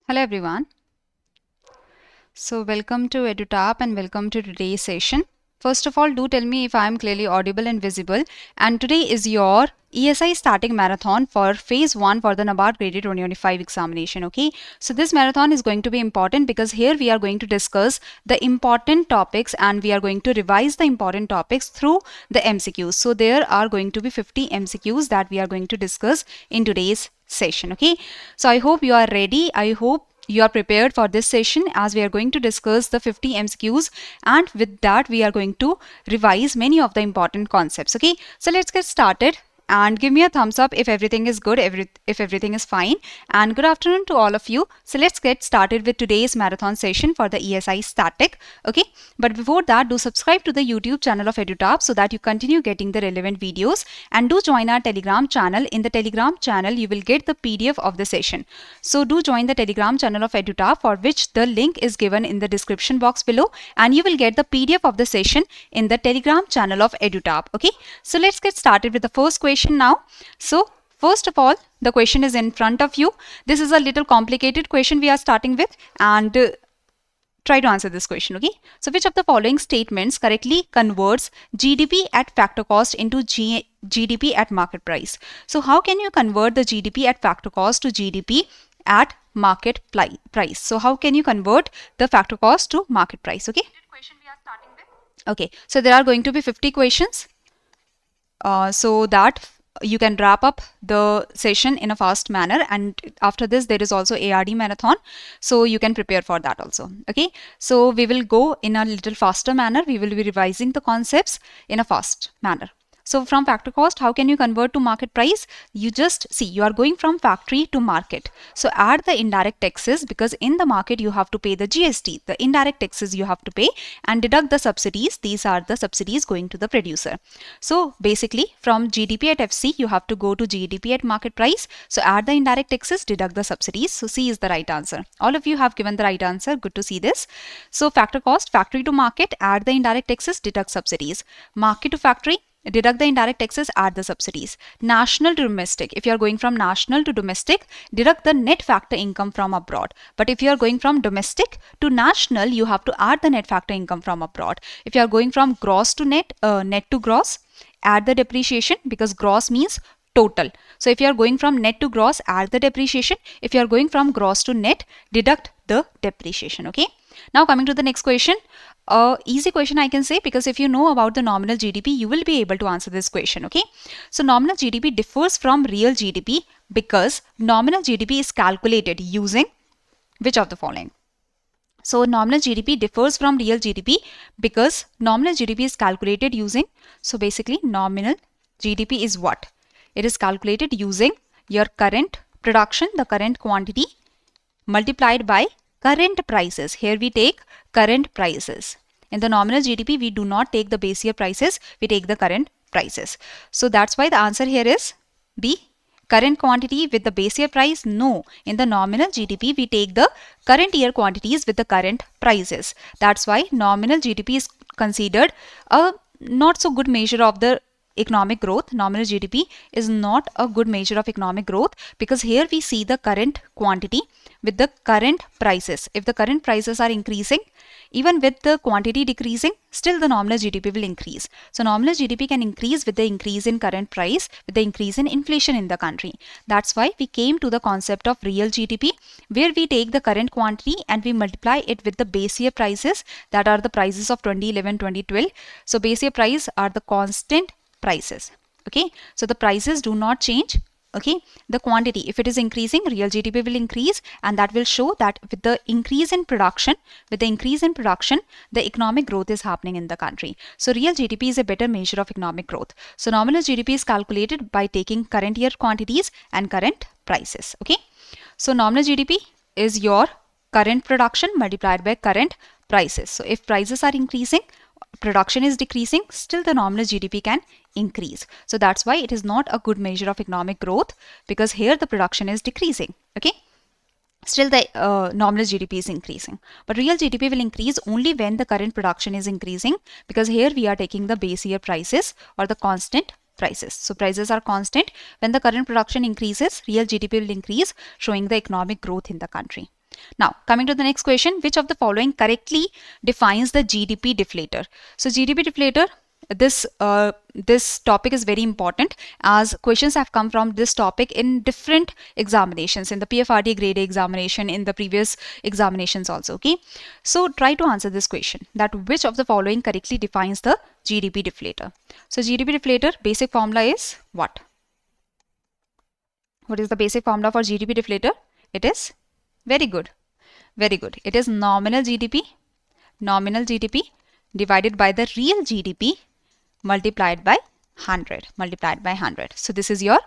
Hello everyone. So welcome to EduTap and welcome to today's session. First of all, do tell me if I am clearly audible and visible. And today is your ESI Static Marathon for Phase 1 for the NABARD Grade A 2025 examination. Okay, so this marathon is going to be important because here we are going to discuss the important topics and we are going to revise the important topics through the MCQs. So there are going to be 50 MCQs that we are going to discuss in today's session. Okay, so I hope you are ready. I hope you are prepared for this session as we are going to discuss the 50 MCQs, and with that we are going to revise many of the important concepts. Okay, so let's get started and give me a thumbs up if everything is good, if everything is fine, and good afternoon to all of you. So let's get started with today's marathon session for the ESI Static. Okay, but before that, do subscribe to the YouTube channel of EduTap so that you continue getting the relevant videos, and do join our Telegram channel. In the Telegram channel you will get the PDF of the session, so do join the Telegram channel of EduTap, for which the link is given in the description box below, and you will get the PDF of the session in the Telegram channel of EduTap. Okay, so let's get started with the first question now. So first of all, the question is in front of you. This is a little complicated question we are starting with, and try to answer this question. Okay, so which of the following statements correctly converts GDP at factor cost into GDP at market price? So how can you convert the GDP at factor cost to GDP at market price? So how can you convert the factor cost to market price? Okay, question we are starting with. Okay, so there are going to be 50 questions, so that you can wrap up the session in a fast manner, and after this there is also ARD marathon, so you can prepare for that also. Okay, so we will go in a little faster manner. We will be revising the concepts in a fast manner. So from factor cost, how can you convert to market price? You just see, you are going from factory to market. So add the indirect taxes, because in the market you have to pay the GST, the indirect taxes you have to pay, and deduct the subsidies. These are the subsidies going to the producer. So basically from GDP at FC, you have to go to GDP at market price. So add the indirect taxes, deduct the subsidies. So C is the right answer. All of you have given the right answer. Good to see this. So factor cost, factory to market, add the indirect taxes, deduct subsidies. Market to factory, deduct the indirect taxes, add the subsidies. National to domestic, if you are going from national to domestic, deduct the net factor income from abroad. But if you are going from domestic to national, you have to add the net factor income from abroad. If you are going from gross to net, net to gross, add the depreciation, because gross means total. So if you are going from net to gross, add the depreciation. If you are going from gross to net, deduct the depreciation. Okay, now coming to the next question. Easy question I can say, because if you know about the nominal GDP, you will be able to answer this question. Okay, so nominal GDP differs from real GDP because nominal GDP is calculated using which of the following? So nominal GDP differs from real GDP because nominal GDP is calculated using, so basically nominal GDP is what? It is calculated using your current production, the current quantity, multiplied by current prices. Here we take current prices. In the nominal GDP, we do not take the base year prices, we take the current prices. So that's why the answer here is B. Current quantity with the base year price? No. In the nominal GDP, we take the current year quantities with the current prices. That's why nominal GDP is considered a not so good measure of the economic growth. Nominal GDP is not a good measure of economic growth because here we see the current quantity with the current prices. If the current prices are increasing, even with the quantity decreasing, still the nominal GDP will increase. So nominal GDP can increase with the increase in current price, with the increase in inflation in the country. That's why we came to the concept of real GDP, where we take the current quantity and we multiply it with the base year prices, that are the prices of 2011-2012. So base year price are the constant prices. Okay, so the prices do not change. Okay, the quantity, if it is increasing, real GDP will increase, and that will show that with the increase in production, the economic growth is happening in the country. So real GDP is a better measure of economic growth. So nominal GDP is calculated by taking current year quantities and current prices. Okay, so nominal GDP is your current production multiplied by current prices. So if prices are increasing, production is decreasing, still the nominal GDP can increase. So that's why it is not a good measure of economic growth, because here the production is decreasing. Okay, still the nominal GDP is increasing, but real GDP will increase only when the current production is increasing, because here we are taking the base year prices or the constant prices. So prices are constant. When the current production increases, real GDP will increase, showing the economic growth in the country. Now, coming to the next question, which of the following correctly defines the GDP deflator? So, GDP deflator, this topic is very important as questions have come from this topic in different examinations, in the PFRD grade A examination, in the previous examinations also. Okay, so try to answer this question, that which of the following correctly defines the GDP deflator? So, GDP deflator basic formula is what? What is the basic formula for GDP deflator? It is very good. Very good. It is nominal GDP divided by the real GDP multiplied by 100. So this is your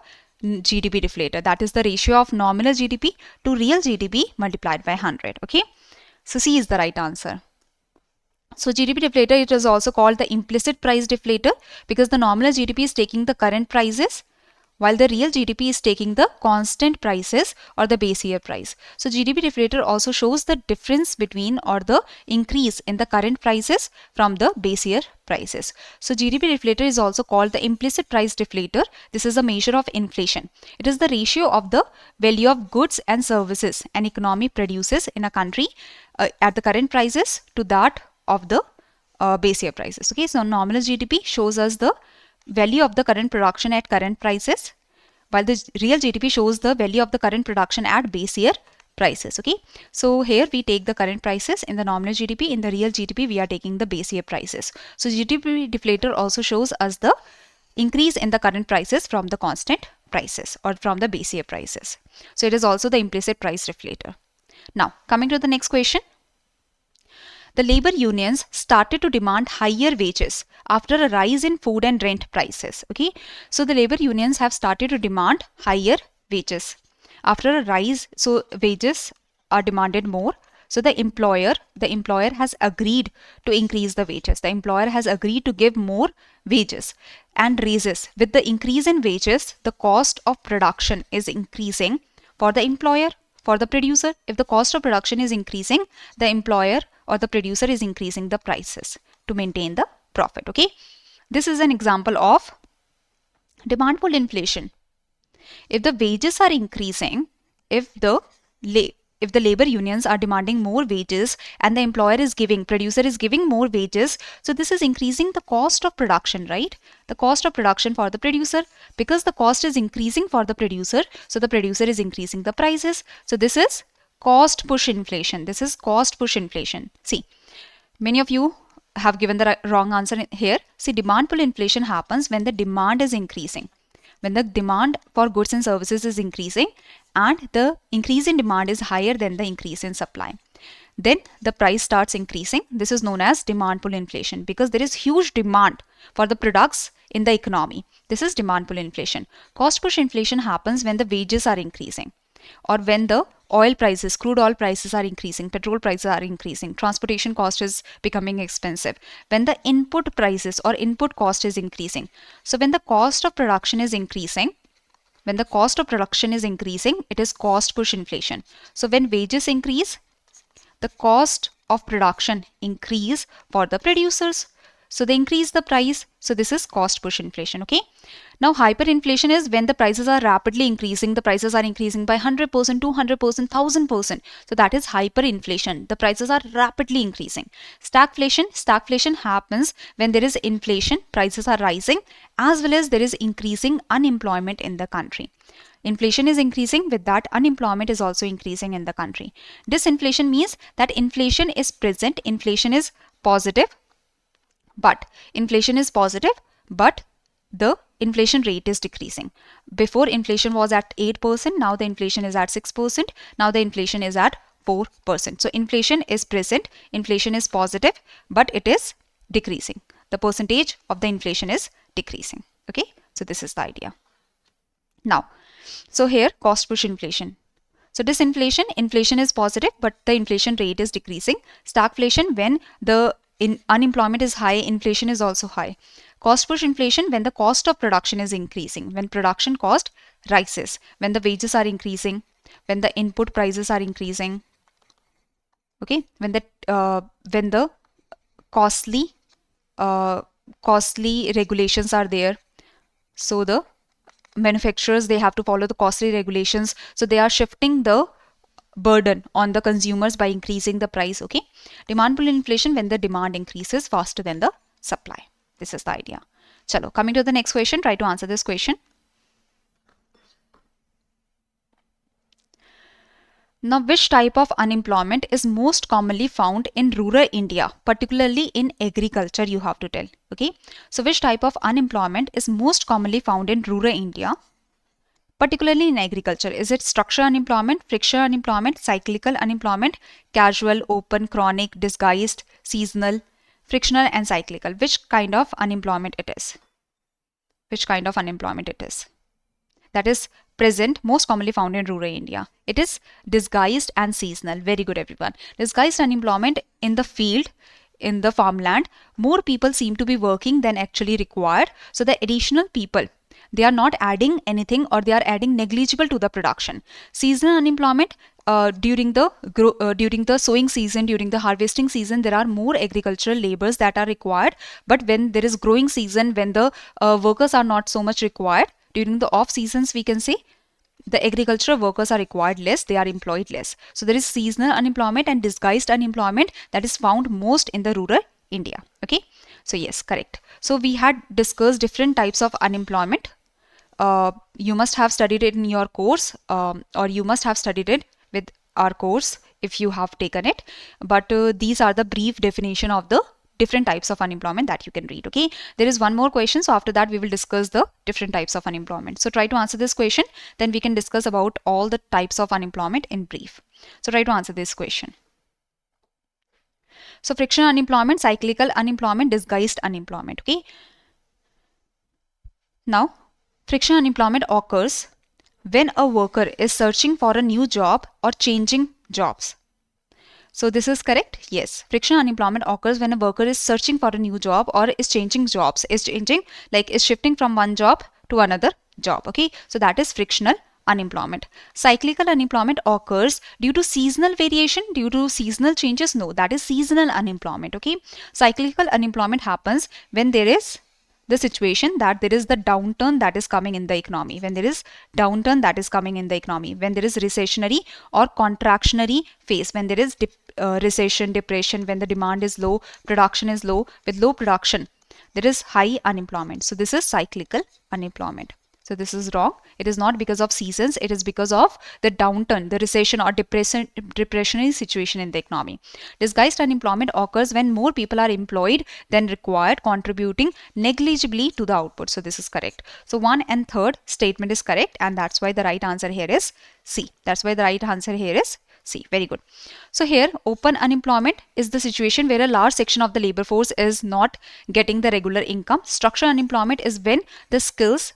GDP deflator. That is the ratio of nominal GDP to real GDP multiplied by 100. Okay. So C is the right answer. So GDP deflator, it is also called the implicit price deflator because the nominal GDP is taking the current prices while the real GDP is taking the constant prices or the base year price. So GDP deflator also shows the difference between or the increase in the current prices from the base year prices. So GDP deflator is also called the implicit price deflator. This is a measure of inflation. It is the ratio of the value of goods and services an economy produces in a country at the current prices to that of the base year prices. Okay, so nominal GDP shows us the value of the current production at current prices, while the real GDP shows the value of the current production at base year prices. Okay, so here we take the current prices in the nominal GDP, in the real GDP we are taking the base year prices. So GDP deflator also shows us the increase in the current prices from the constant prices or from the base year prices. So it is also the implicit price deflator. Now coming to the next question. The labor unions started to demand higher wages after a rise in food and rent prices. Okay, so the labor unions have started to demand higher wages after a rise. So wages are demanded more. So the employer has agreed to increase the wages. The employer has agreed to give more wages and raises. With the increase in wages, the cost of production is increasing for the employer, for the producer. If the cost of production is increasing, the employer or the producer is increasing the prices to maintain the profit. Okay, this is an example of demand pull inflation. If the wages are increasing, if the labor unions are demanding more wages and the producer is giving more wages, so this is increasing the cost of production, right? The cost of production for the producer, because the cost is increasing for the producer, so the producer is increasing the prices. So this is cost push inflation. This is cost push inflation. See, many of you have given the wrong answer here. See, demand pull inflation happens when the demand is increasing. When the demand for goods and services is increasing and the increase in demand is higher than the increase in supply, then the price starts increasing. This is known as demand pull inflation because there is huge demand for the products in the economy. This is demand pull inflation. Cost push inflation happens when the wages are increasing or when the oil prices, crude oil prices are increasing, petrol prices are increasing, transportation cost is becoming expensive, when the input prices or input cost is increasing. So when the cost of production is increasing, it is cost push inflation. So when wages increase, the cost of production increase for the producers. So they increase the price. So this is cost push inflation. Okay. Now hyperinflation is when the prices are rapidly increasing. The prices are increasing by 100%, 200%, 1000%. So that is hyperinflation. The prices are rapidly increasing. Stagflation happens when there is inflation, prices are rising, as well as there is increasing unemployment in the country. Inflation is increasing, with that unemployment is also increasing in the country. Disinflation means that inflation is present, inflation is positive, but the inflation rate is decreasing. Before, inflation was at 8%, now the inflation is at 6%, now the inflation is at 4%. So inflation is present, inflation is positive, but it is decreasing. The percentage of the inflation is decreasing. Okay, so this is the idea. Now, so here cost push inflation. So disinflation, inflation is positive, but the inflation rate is decreasing. Stagflation, when the unemployment is high, inflation is also high. Cost push inflation, when the cost of production is increasing, when production cost rises, when the wages are increasing, when the input prices are increasing. Okay, when the costly regulations are there. So the manufacturers, they have to follow the costly regulations. So they are shifting the burden on the consumers by increasing the price. Okay, demand pull inflation when the demand increases faster than the supply. This is the idea. Chalo, coming to the next question, try to answer this question. Now, which type of unemployment is most commonly found in rural India, particularly in agriculture? You have to tell. Okay, so which type of unemployment is most commonly found in rural India, particularly in agriculture? Is it structural unemployment, frictional unemployment, cyclical unemployment, casual, open, chronic, disguised, seasonal, frictional, and cyclical? Which kind of unemployment it is? Which kind of unemployment it is? That is present, most commonly found in rural India. It is disguised and seasonal. Very good, everyone. Disguised unemployment in the field, in the farmland, more people seem to be working than actually required. So the additional people, they are not adding anything, or they are adding negligible to the production. Seasonal unemployment, during the sowing season, during the harvesting season, there are more agricultural labors that are required. But when there is growing season, when the workers are not so much required, during the off seasons, we can say the agricultural workers are required less, they are employed less. So there is seasonal unemployment and disguised unemployment that is found most in the rural India. Okay, so yes, correct. So we had discussed different types of unemployment. You must have studied it in your course, or you must have studied it with our course if you have taken it. But these are the brief definition of the different types of unemployment that you can read. Okay, there is one more question, so after that we will discuss the different types of unemployment. So try to answer this question, then we can discuss about all the types of unemployment in brief. So try to answer this question. So frictional unemployment, cyclical unemployment, disguised unemployment. Okay, now frictional unemployment occurs when a worker is searching for a new job or changing jobs. So this is correct. Yes, frictional unemployment occurs when a worker is searching for a new job or is changing jobs, is shifting from one job to another job. Okay, so that is frictional unemployment. Cyclical unemployment occurs due to seasonal variation, due to seasonal changes. No, that is seasonal unemployment. Okay, cyclical unemployment happens when there is the situation that there is the downturn that is coming in the economy. When there is downturn that is coming in the economy, when there is recessionary or contractionary phase, when there is recession, depression, when the demand is low, production is low. With low production, there is high unemployment. So this is cyclical unemployment. So this is wrong. It is not because of seasons. It is because of the downturn, the recession or depressionary situation in the economy. Disguised unemployment occurs when more people are employed than required, contributing negligibly to the output. So this is correct. So 1 and 3rd statement is correct, and that's why the right answer here is C. That's why the right answer here is C. Very good. So here, open unemployment is the situation where a large section of the labor force is not getting the regular income. Structural unemployment is when the skills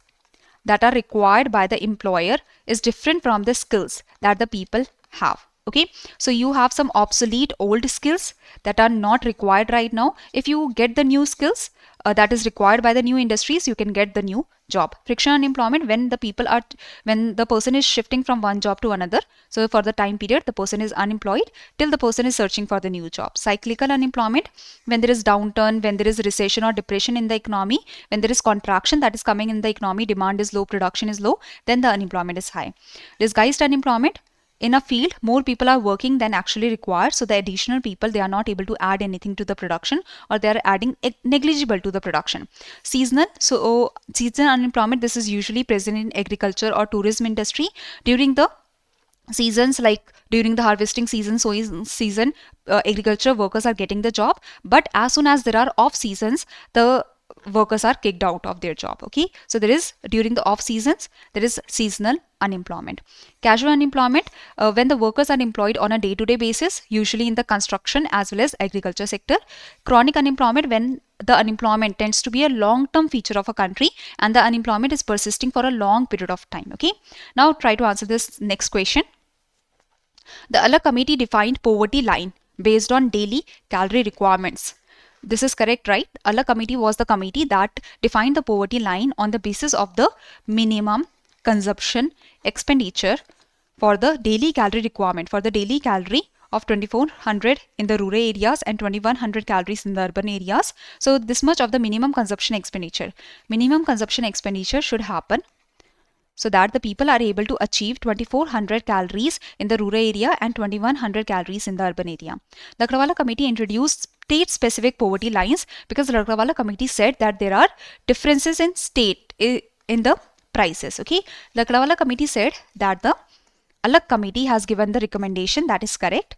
that are required by the employer is different from the skills that the people have. Okay, so you have some obsolete old skills that are not required right now. If you get the new skills that is required by the new industries, you can get the new job. Frictional unemployment when the person is shifting from one job to another. So for the time period, the person is unemployed till the person is searching for the new job. Cyclical unemployment when there is downturn, when there is recession or depression in the economy, when there is contraction that is coming in the economy, demand is low, production is low, then the unemployment is high. Disguised unemployment, in a field, more people are working than actually required. So the additional people, they are not able to add anything to the production, or they are adding negligible to the production. Seasonal. So seasonal unemployment, this is usually present in agriculture or tourism industry. During the seasons, like during the harvesting season, sowing season, agriculture workers are getting the job. But as soon as there are off seasons, the workers are kicked out of their job. Okay, so there is, during the off seasons, there is seasonal unemployment. Casual unemployment, when the workers are employed on a day-to-day basis, usually in the construction as well as agriculture sector. Chronic unemployment, when the unemployment tends to be a long-term feature of a country and the unemployment is persisting for a long period of time. Okay, now try to answer this next question. The Allah committee defined poverty line based on daily calorie requirements. This is correct, right? Allah committee was the committee that defined the poverty line on the basis of the minimum consumption expenditure for the daily calorie requirement, for the daily calorie of 2400 in the rural areas and 2100 calories in the urban areas. So this much of the minimum consumption expenditure. Minimum consumption expenditure should happen so that the people are able to achieve 2400 calories in the rural area and 2100 calories in the urban area. Lakdawala committee introduced state specific poverty lines because Lakdawala committee said that there are differences in in the prices. Okay, Lakdawala committee said that the Alag committee has given the recommendation that is correct.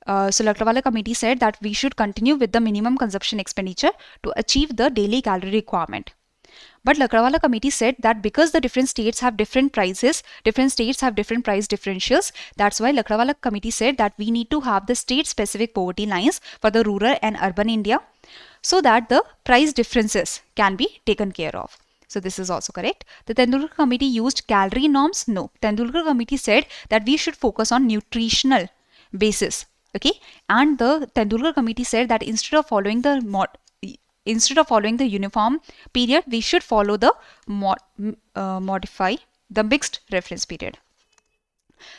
So Lakdawala committee said that we should continue with the minimum consumption expenditure to achieve the daily calorie requirement. But Lakdawala committee said that because the different states have different prices, different states have different price differentials. That's why Lakdawala committee said that we need to have the state specific poverty lines for the rural and urban India so that the price differences can be taken care of. So this is also correct. The Tendulkar committee used calorie norms? No. Tendulkar committee said that we should focus on nutritional basis. Okay, and the Tendulkar committee said that instead of following the uniform period, we should follow the mixed reference period.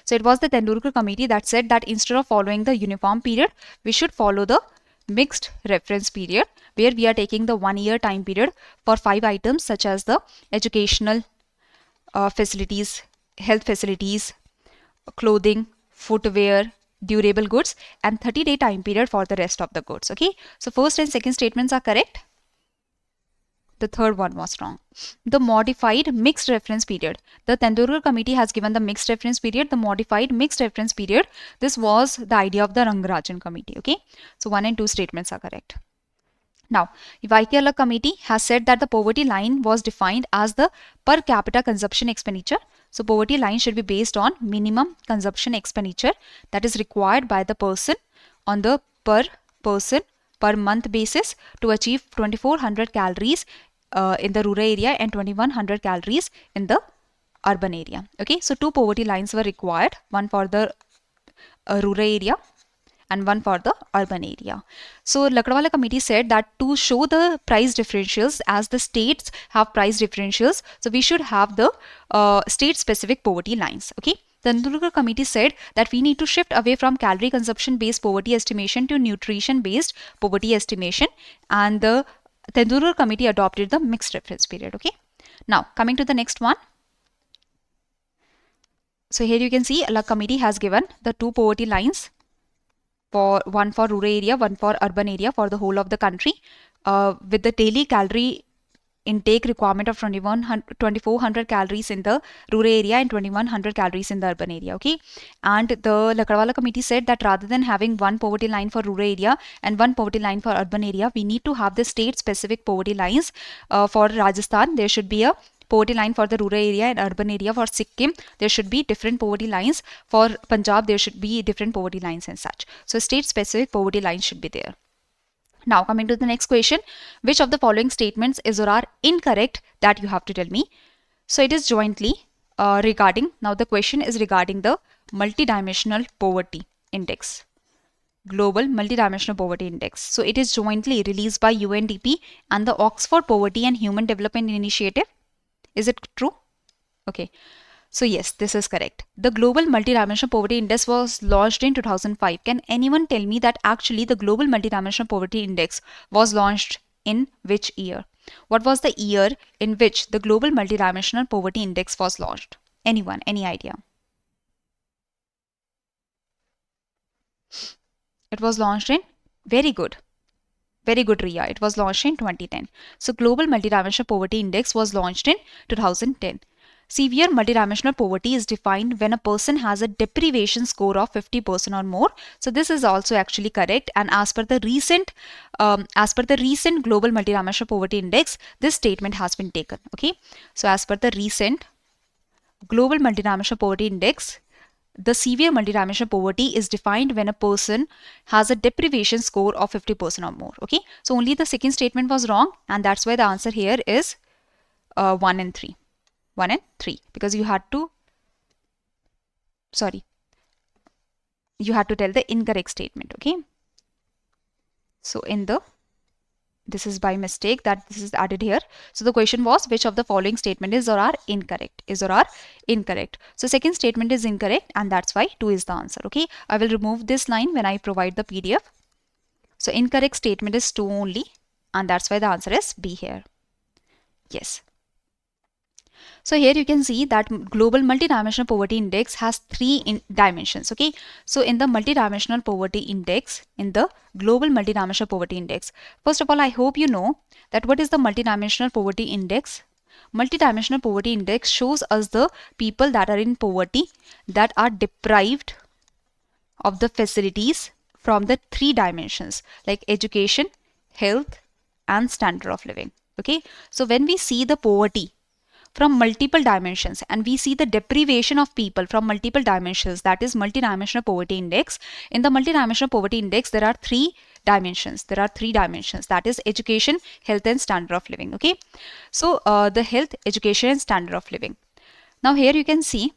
So it was the Tendulkar committee that said that instead of following the uniform period, we should follow the mixed reference period, where we are taking the 1 year time period for 5 items such as the educational facilities, health facilities, clothing, footwear, durable goods, and 30-day time period for the rest of the goods. Okay, so first and second statements are correct. The third one was wrong. The modified mixed reference period. The Tendulkar committee has given the mixed reference period, the modified mixed reference period. This was the idea of the Rangarajan committee. Okay, so 1 and 2 statements are correct. Now, YK committee has said that the poverty line was defined as the per capita consumption expenditure. So poverty line should be based on minimum consumption expenditure that is required by the person on the per person per month basis to achieve 2400 calories in the rural area and 2100 calories in the urban area. Okay, so 2 poverty lines were required, one for the rural area and one for the urban area. So Lakdawala committee said that to show the price differentials, as the states have price differentials, so we should have the state specific poverty lines. Okay, the Tendulkar committee said that we need to shift away from calorie consumption based poverty estimation to nutrition based poverty estimation, and the Tendulkar committee adopted the mixed reference period. Okay, now coming to the next one. So here you can see Alag committee has given the 2 poverty lines, for one for rural area, one for urban area for the whole of the country, with the daily calorie intake requirement of 2400 calories in the rural area and 2100 calories in the urban area. Okay, and the Lakdawala committee said that rather than having one poverty line for rural area and one poverty line for urban area, we need to have the state specific poverty lines. For Rajasthan, there should be a poverty line for the rural area and urban area. For Sikkim, there should be different poverty lines. For Punjab, there should be different poverty lines and such. So state specific poverty lines should be there. Now coming to the next question, which of the following statements is or are incorrect, that you have to tell me. So it is jointly regarding, now the question is regarding the multidimensional poverty index, global multidimensional poverty index. So it is jointly released by UNDP and the Oxford Poverty and Human Development Initiative. Is it true? Okay. So yes, this is correct. The Global Multidimensional Poverty Index was launched in 2005. Can anyone tell me that actually the Global Multidimensional Poverty Index was launched in which year? What was the year in which the Global Multidimensional Poverty Index was launched? Anyone? Any idea? It was launched in, very good, Riya. It was launched in 2010. So Global Multidimensional Poverty Index was launched in 2010. Severe multidimensional poverty is defined when a person has a deprivation score of 50% or more. So this is also actually correct. And as per the recent Global Multidimensional Poverty Index, this statement has been taken. Okay. So as per the recent Global Multidimensional Poverty Index, the severe multidimensional poverty is defined when a person has a deprivation score of 50% or more. Okay. So only the second statement was wrong, and that's why the answer here is 1 and 3. 1 and 3, because you had to tell the incorrect statement. Okay, so this is by mistake that this is added here. So the question was, which of the following statement is or are incorrect? So second statement is incorrect, and that's why 2 is the answer. Okay, I will remove this line when I provide the PDF. So incorrect statement is 2 only, and that's why the answer is B here. Yes. So here you can see that global multidimensional poverty index has three dimensions. Okay, so in the multidimensional poverty index, in the global multidimensional poverty index, first of all, I hope you know that what is the multidimensional poverty index. Multidimensional poverty index shows us the people that are in poverty, that are deprived of the facilities from the three dimensions like education, health, and standard of living. Okay, so when we see the poverty from multiple dimensions and we see the deprivation of people from multiple dimensions, that is multidimensional poverty index. In the multidimensional poverty index, there are three dimensions. That is education, health, and standard of living. Okay, so the health, education, and standard of living. Now here you can see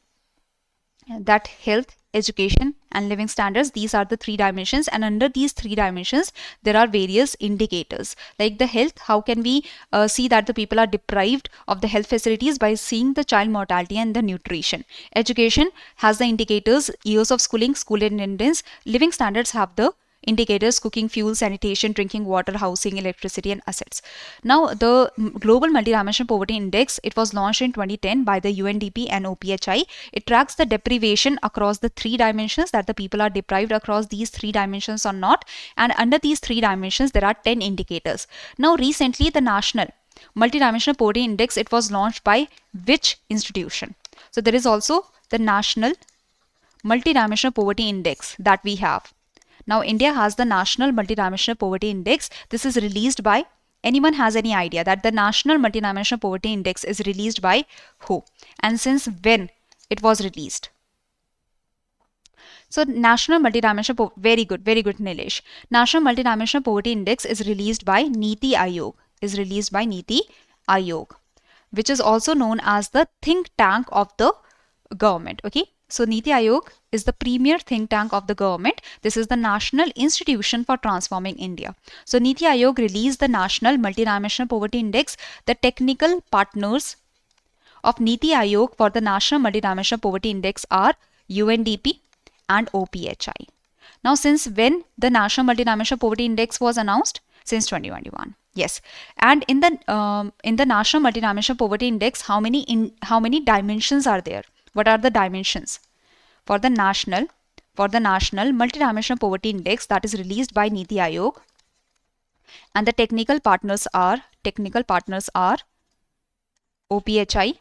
that health, education, and living standards, these are the three dimensions, and under these three dimensions there are various indicators. Like the health, how can we see that the people are deprived of the health facilities? By seeing the child mortality and the nutrition. Education has the indicators years of schooling, school attendance. Living standards have the indicators cooking, fuel, sanitation, drinking water, housing, electricity, and assets. Now the global multidimensional poverty index, it was launched in 2010 by the UNDP and OPHI. It tracks the deprivation across the three dimensions, that the people are deprived across these three dimensions or not, and under these three dimensions there are 10 indicators. Now recently the national multidimensional poverty index, it was launched by which institution? So there is also the national multidimensional poverty index that we have. Now India has the National Multidimensional Poverty Index. This is released by, anyone has any idea that the National Multidimensional Poverty Index is released by who? And since when it was released? So National Multidimensional, very good Nilesh. National Multidimensional Poverty Index is released by Niti Aayog, which is also known as the think tank of the government. Okay, so Niti Aayog is the premier think tank of the government. This is the National Institution for Transforming India. So Niti Aayog released the National Multidimensional Poverty Index. The technical partners of Niti Aayog for the National Multidimensional Poverty Index are UNDP and OPHI. Now since when the National Multidimensional Poverty Index was announced? Since 2021. Yes, and in the National Multidimensional Poverty Index, how many dimensions are there? What are the dimensions for the national multidimensional poverty index that is released by Niti Aayog? And the technical partners are OPHI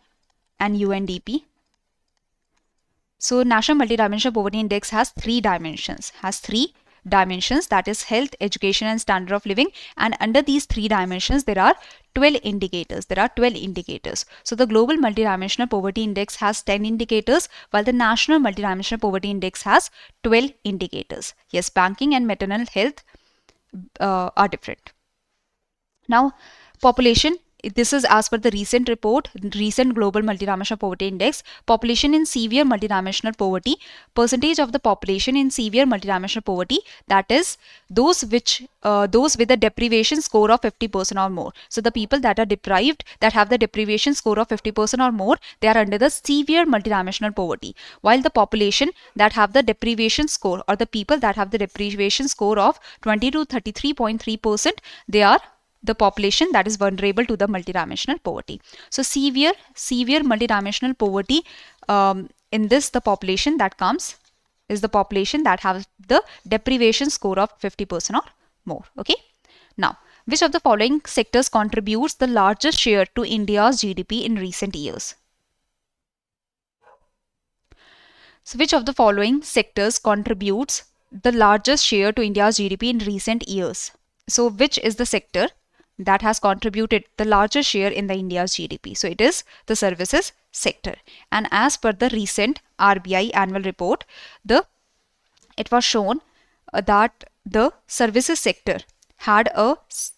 and UNDP. So National Multidimensional Poverty Index has three dimensions. That is health, education, and standard of living, and under these three dimensions there are 12 indicators. So the global multidimensional poverty index has 10 indicators, while the national multidimensional poverty index has 12 indicators. Yes, banking and maternal health are different. Now population, this is as per the recent global multidimensional poverty index. Population in severe multidimensional poverty, percentage of the population in severe multidimensional poverty, that is those with a deprivation score of 50% or more. So the people that are deprived, that have the deprivation score of 50% or more, they are under the severe multidimensional poverty, while the population that have the deprivation score, or the people that have the deprivation score of 20 to 33.3%, they are the population that is vulnerable to the multidimensional poverty. So severe multidimensional poverty, in this the population that comes is the population that has the deprivation score of 50% or more. Okay. Now, which of the following sectors contributes the largest share to India's GDP in recent years? So which of the following sectors contributes the largest share to India's GDP in recent years? So which is the sector that has contributed the largest share in the India's GDP? So it is the services sector. And as per the recent RBI annual report, it was shown that the services sector had a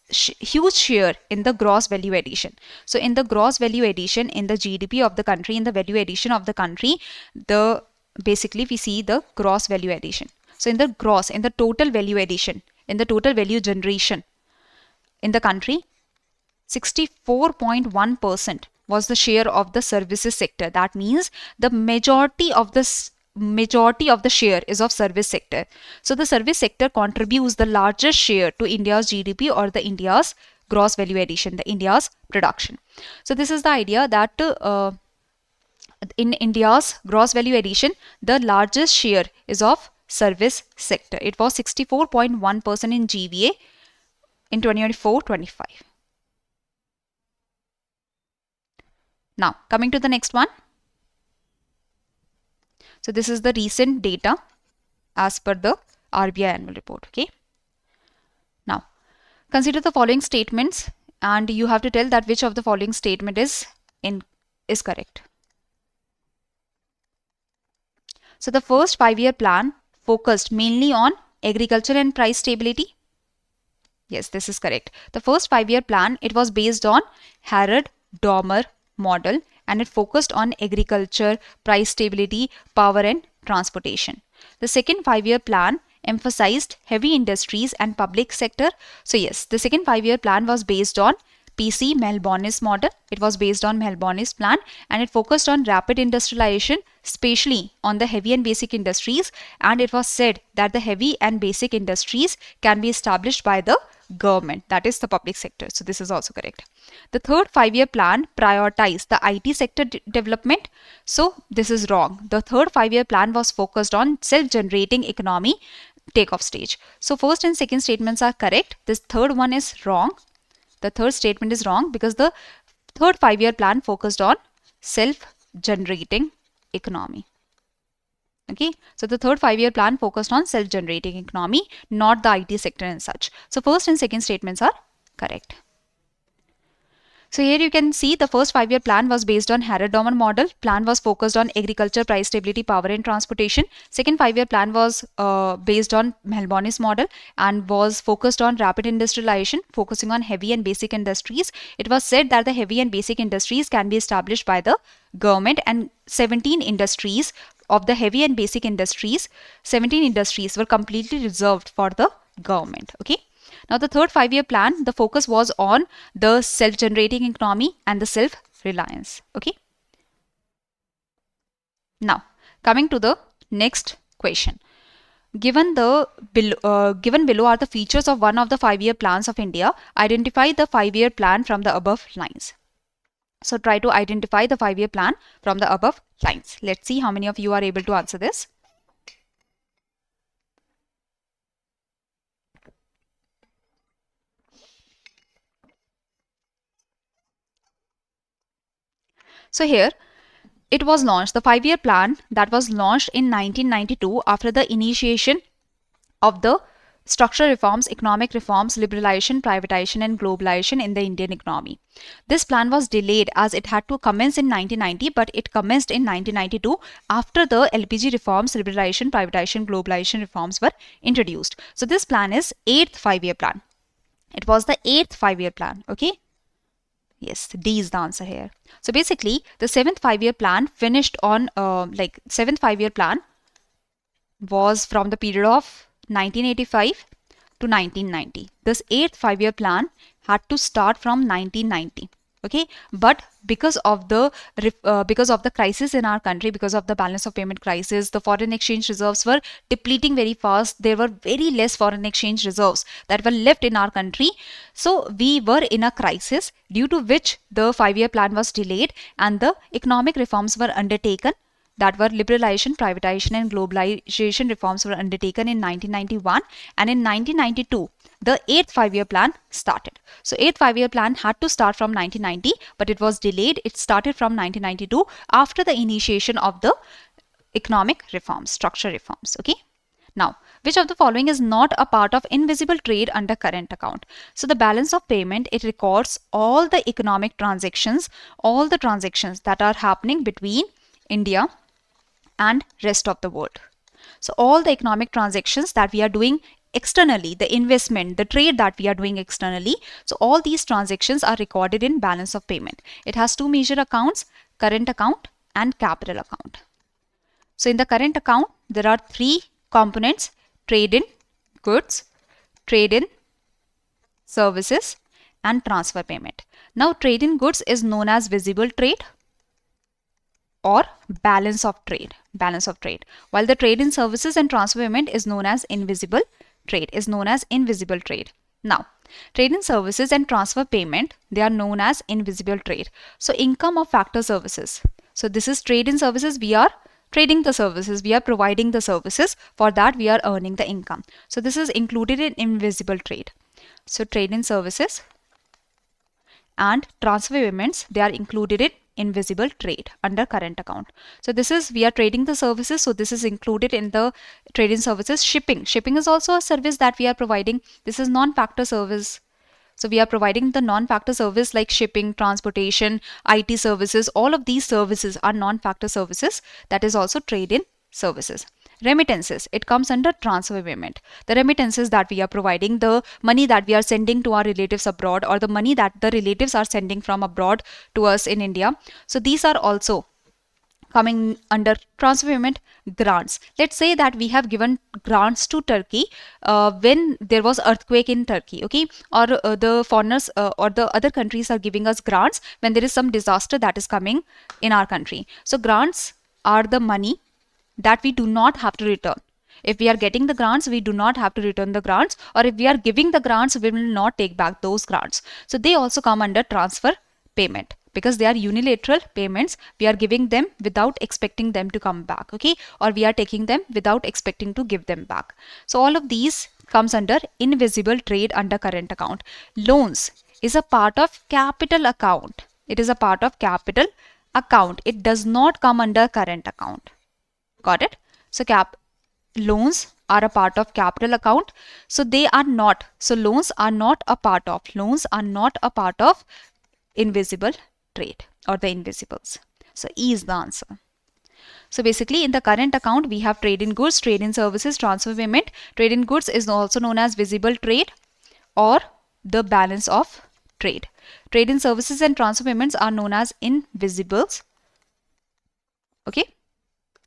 huge share in the gross value addition. So in the gross value addition in the GDP of the country, in the value addition of the country, basically we see the gross value addition. So in the total value addition, in the total value generation in the country, 64.1% was the share of the services sector. That means the majority of the share is of service sector. So the service sector contributes the largest share to India's GDP, or the India's gross value addition, the India's production. So this is the idea that In India's gross value addition, the largest share is of service sector. It was 64.1% in GVA in 2024-25. Now, coming to the next one. So, this is the recent data as per the RBI annual report. Okay. Now, consider the following statements and you have to tell that which of the following statement is correct. So, the first 5-year plan focused mainly on agriculture and price stability. Yes, this is correct. The first 5-year plan, it was based on Harrod-Dormer model and it focused on agriculture, price stability, power and transportation. The second 5-year plan emphasized heavy industries and public sector. So yes, the second 5-year plan was based on PC Melbourne's model. It was based on Melbourne's plan and it focused on rapid industrialization, especially on the heavy and basic industries, and it was said that the heavy and basic industries can be established by the government, that is the public sector. So this is also correct. The third 5-year plan prioritized the IT sector development. So this is wrong. The third 5-year plan was focused on self-generating economy takeoff stage. So first and second statements are correct. This third one is wrong. The third statement is wrong because the third 5-year plan focused on self-generating economy. Okay, so the third 5-year plan focused on self-generating economy, not the IT sector and such. So first and second statements are correct. So here you can see the first 5-year plan was based on Harrod-Dormer model. Plan was focused on agriculture, price stability, power and transportation. Second 5-year plan was based on Melbourne's model and was focused on rapid industrialization, focusing on heavy and basic industries. It was said that the heavy and basic industries can be established by the government, and 17 industries of the heavy and basic industries, 17 industries were completely reserved for the government. Okay. Now, the third 5-year plan, the focus was on the self-generating economy and the self-reliance. Okay. Now, coming to the next question. Given below are the features of one of the 5-year plans of India, identify the 5-year plan from the above lines. So, try to identify the 5-year plan from the above lines. Let's see how many of you are able to answer this. So here, it was launched, the 5-year plan that was launched in 1992 after the initiation of the structural reforms, economic reforms, liberalization, privatization and globalization in the Indian economy. This plan was delayed as it had to commence in 1990, but it commenced in 1992 after the LPG reforms, liberalization, privatization, globalization reforms were introduced. So this plan is 8th 5-year plan. It was the 8th 5-year plan. Okay. Yes, D is the answer here. So basically, the 7th 5-year plan finished on 7th 5-year plan was from the period of 1985 to 1990. This 8th 5-year plan had to start from 1990. Okay, but because of the crisis in our country, because of the balance of payment crisis, the foreign exchange reserves were depleting very fast. There were very less foreign exchange reserves that were left in our country. So we were in a crisis, due to which the 5-year plan was delayed and the economic reforms were undertaken. That were liberalization, privatization and globalization reforms were undertaken in 1991, and in 1992 the 8th 5-year plan started. So 8th 5-year plan had to start from 1990, but it was delayed. It started from 1992 after the initiation of the economic reforms, structural reforms. Okay. Now, which of the following is not a part of invisible trade under current account? So the balance of payment, it records all the economic transactions, all the transactions that are happening between India and rest of the world. So all the economic transactions that we are doing externally, the investment, the trade that we are doing externally, so all these transactions are recorded in balance of payment. It has two major accounts, current account and capital account. So in the current account, there are three components: trade in goods, trade in services and transfer payment. Now trade in goods is known as visible trade or balance of trade, while the trade in services and transfer payment is known as invisible trade, Now, trade in services and transfer payment, they are known as invisible trade. So income of factor services, So this is trade in services. We are trading the services. We are providing the services. For that, we are earning the income. So this is included in invisible trade. So trade in services and transfer payments, they are included in invisible trade under current account. So this is, we are trading the services, so this is included in the trade in services. Shipping is also a service that we are providing. This is non-factor service. So we are providing the non-factor service like shipping, transportation, IT services. All of these services are non-factor services. That is also trade in services. Remittances, it comes under transfer payment. The remittances that we are providing, the money that we are sending to our relatives abroad, or the money that the relatives are sending from abroad to us in India. So these are also coming under transfer payment. Grants, let's say that we have given grants to Turkey when there was earthquake in Turkey, okay, or the foreigners or the other countries are giving us grants when there is some disaster that is coming in our country. So grants are the money that we do not have to return. If we are getting the grants, we do not have to return the grants, or if we are giving the grants, we will not take back those grants. So they also come under transfer payment because they are unilateral payments. We are giving them without expecting them to come back, okay, or we are taking them without expecting to give them back. So all of these comes under invisible trade under current account. Loans is a part of capital account. It is a part of capital account. It does not come under current account. Got it? So loans are a part of capital account. So they are not. So loans are not a part of. Loans are not a part of invisible trade or the invisibles. So E is the answer. So basically in the current account we have trade in goods, trade in services, transfer payment. Trade in goods is also known as visible trade or the balance of trade. Trade in services and transfer payments are known as invisibles. Okay.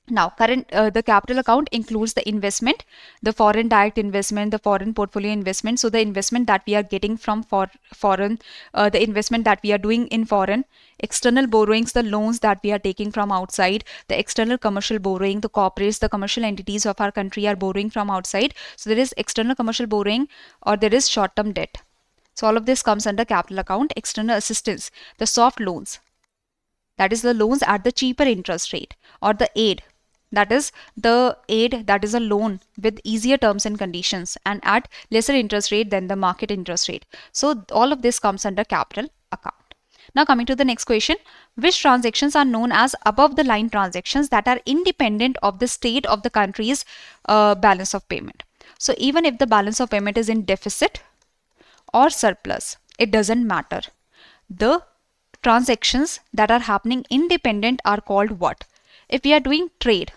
Now, the capital account includes the investment, the foreign direct investment, the foreign portfolio investment. So the investment that we are getting from foreign, the investment that we are doing in foreign, external borrowings, the loans that we are taking from outside, the external commercial borrowing, the corporates, the commercial entities of our country are borrowing from outside. So there is external commercial borrowing or there is short-term debt. So all of this comes under capital account. External assistance, the soft loans, that is the loans at the cheaper interest rate, or the aid. That is the aid, that is a loan with easier terms and conditions and at lesser interest rate than the market interest rate. So all of this comes under capital account. Now coming to the next question, which transactions are known as above the line transactions that are independent of the state of the country's balance of payment? So even if the balance of payment is in deficit or surplus, it doesn't matter. The transactions that are happening independent are called what? If we are doing trade,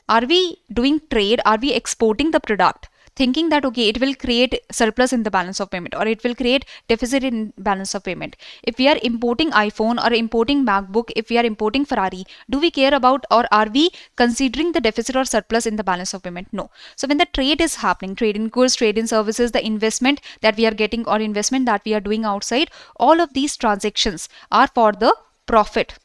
are we doing trade? Are we exporting the product thinking that, okay, it will create surplus in the balance of payment or it will create deficit in balance of payment? If we are importing iPhone or importing MacBook, if we are importing Ferrari, do we care about or are we considering the deficit or surplus in the balance of payment? No. So when the trade is happening, trade in goods, trade in services, the investment that we are getting or investment that we are doing outside, all of these transactions are for the profit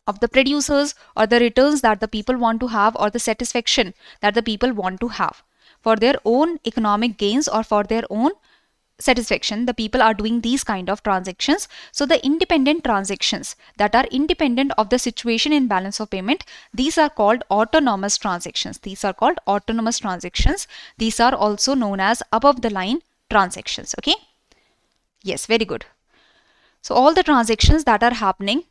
of the producers or the returns that the people want to have or the satisfaction that the people want to have for their own economic gains or for their own satisfaction. The people are doing these kind of transactions. So the independent transactions that are independent of the situation in balance of payment, these are called autonomous transactions. These are called autonomous transactions. These are also known as above the line transactions. Okay. Yes, very good. So all the transactions that are happening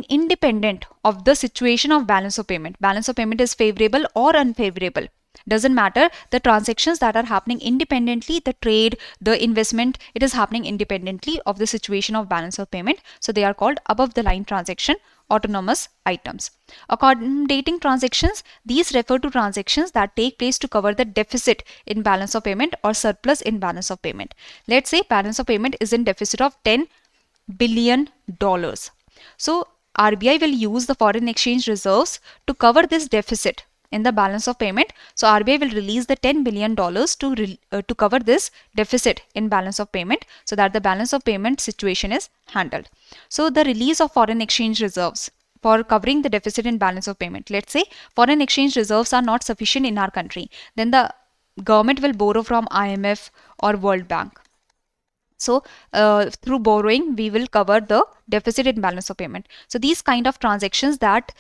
independent of the situation of balance of payment. Balance of payment is favorable or unfavorable. Doesn't matter. The transactions that are happening independently, the trade, the investment, it is happening independently of the situation of balance of payment. So they are called above the line transaction, autonomous items. Accommodating transactions, these refer to transactions that take place to cover the deficit in balance of payment or surplus in balance of payment. Let's say balance of payment is in deficit of $10 billion. So RBI will use the foreign exchange reserves to cover this deficit in the balance of payment. So RBI will release the $10 billion to cover this deficit in balance of payment so that the balance of payment situation is handled. So the release of foreign exchange reserves for covering the deficit in balance of payment. Let's say foreign exchange reserves are not sufficient in our country. Then the government will borrow from IMF or World Bank. So through borrowing, we will cover the deficit in balance of payment. So these kind of transactions that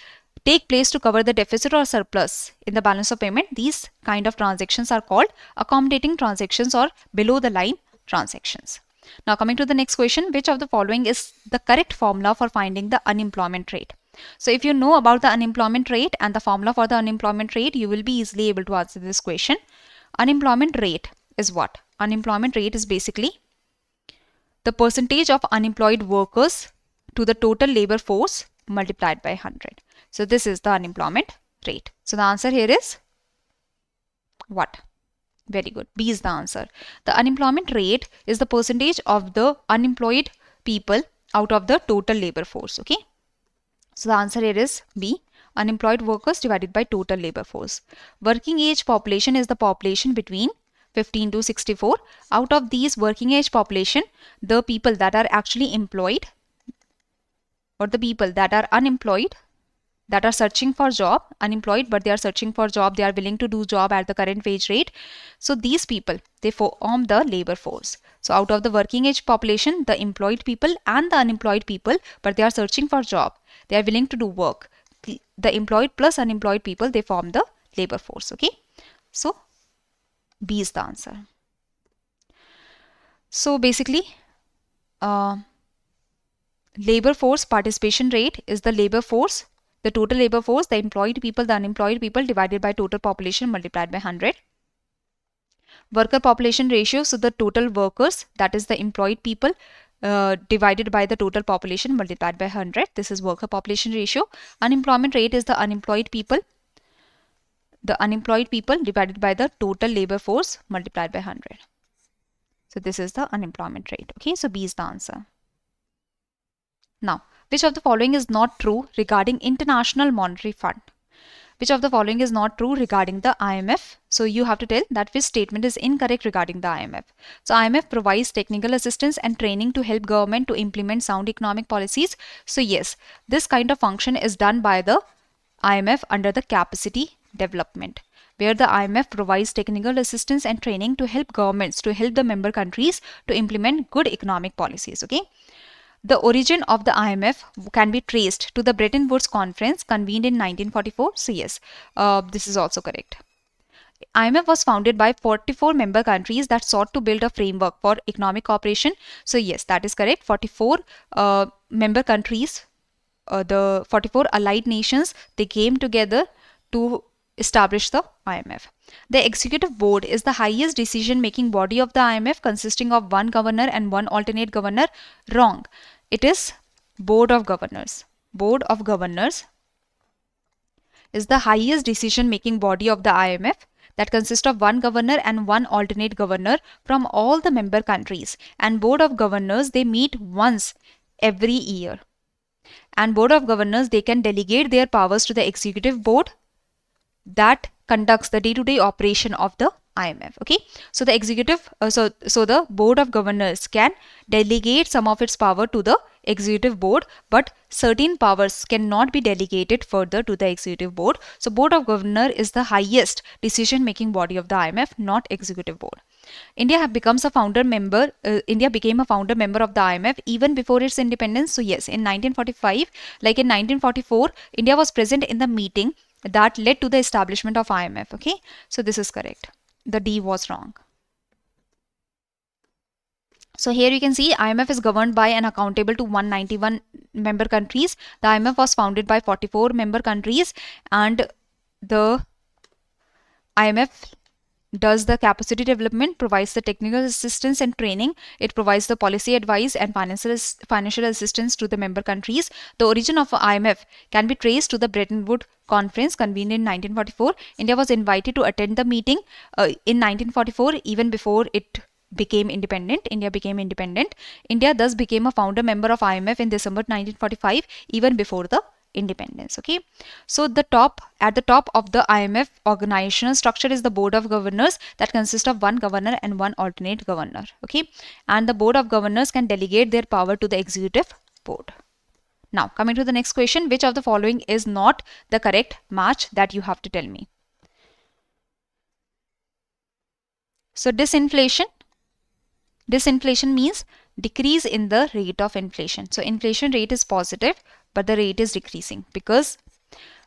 take place to cover the deficit or surplus in the balance of payment, these kind of transactions are called accommodating transactions or below the line transactions. Now coming to the next question, which of the following is the correct formula for finding the unemployment rate? So if you know about the unemployment rate and the formula for the unemployment rate, you will be easily able to answer this question. Unemployment rate is what? Unemployment rate is basically the percentage of unemployed workers to the total labor force multiplied by 100. So this is the unemployment rate. So the answer here is what? Very good. B is the answer. The unemployment rate is the percentage of the unemployed people out of the total labor force. Okay. So the answer here is B. Unemployed workers divided by total labor force. Working age population is the population between 15 to 64. Out of these working age population, the people that are actually employed or the people that are unemployed, that are searching for job, unemployed but they are searching for job, they are willing to do job at the current wage rate. So these people, they form the labor force. So out of the working age population, the employed people and the unemployed people, but they are searching for job, they are willing to do work. The employed plus unemployed people, they form the labor force. Okay. So B is the answer. So basically, labor force participation rate is the labor force, the total labor force, the employed people, the unemployed people divided by total population multiplied by 100. Worker population ratio, so the total workers, that is the employed people, divided by the total population multiplied by 100. This is worker population ratio. Unemployment rate is the unemployed people divided by the total labor force multiplied by 100. So this is the unemployment rate. Okay, so B is the answer. Now, which of the following is not true regarding International Monetary Fund? Which of the following is not true regarding the IMF? So you have to tell that which statement is incorrect regarding the IMF. So IMF provides technical assistance and training to help government to implement sound economic policies. So yes, this kind of function is done by the IMF under the capacity development, where the IMF provides technical assistance and training to help governments, to help the member countries to implement good economic policies. Okay. The origin of the IMF can be traced to the Bretton Woods conference convened in 1944. So yes, this is also correct. IMF was founded by 44 member countries that sought to build a framework for economic cooperation. So yes, that is correct. 44 member countries, the 44 allied nations, they came together to establish the IMF. The executive board is the highest decision-making body of the IMF, consisting of one governor and one alternate governor. Wrong. It is Board of Governors. Board of Governors is the highest decision-making body of the IMF that consists of one governor and one alternate governor from all the member countries. And Board of Governors, they meet once every year. And Board of Governors, they can delegate their powers to the executive board that conducts the day-to-day operation of the IMF. Okay, so the executive, so the Board of Governors can delegate some of its power to the executive board, but certain powers cannot be delegated further to the executive board. So Board of Governors is the highest decision-making body of the IMF, not executive board. India became a founder member of the IMF even before its independence. So yes, in 1945, like in 1944, India was present in the meeting that led to the establishment of IMF. Okay, so this is correct. The D was wrong. So here you can see IMF is governed by and accountable to 191 member countries. The IMF was founded by 44 member countries, and the IMF does the capacity development, provides the technical assistance and training. It provides the policy advice and financial assistance to the member countries. The origin of IMF can be traced to the Bretton Woods conference convened in 1944. India was invited to attend the meeting in 1944, even before it became independent. India became independent. India thus became a founder member of IMF in December 1945, even before the independence. Okay, so at the top of the IMF organizational structure is the Board of Governors that consists of one governor and one alternate governor. Okay, and the Board of Governors can delegate their power to the executive board. Now coming to the next question, which of the following is not the correct match that you have to tell me? So disinflation Disinflation means decrease in the rate of inflation. So inflation rate is positive, but the rate is decreasing because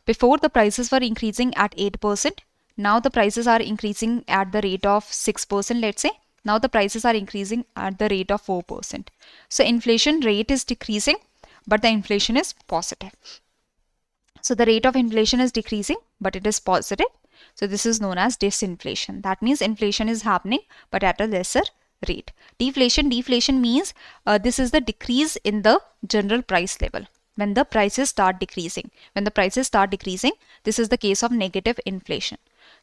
before the prices were increasing at 8%, now the prices are increasing at the rate of 6%, let's say. Now the prices are increasing at the rate of 4%. So inflation rate is decreasing, but the inflation is positive. So the rate of inflation is decreasing, but it is positive. So this is known as disinflation. That means inflation is happening, but at a lesser rate. Deflation means this is the decrease in the general price level. When the prices start decreasing. When the prices start decreasing, this is the case of negative inflation.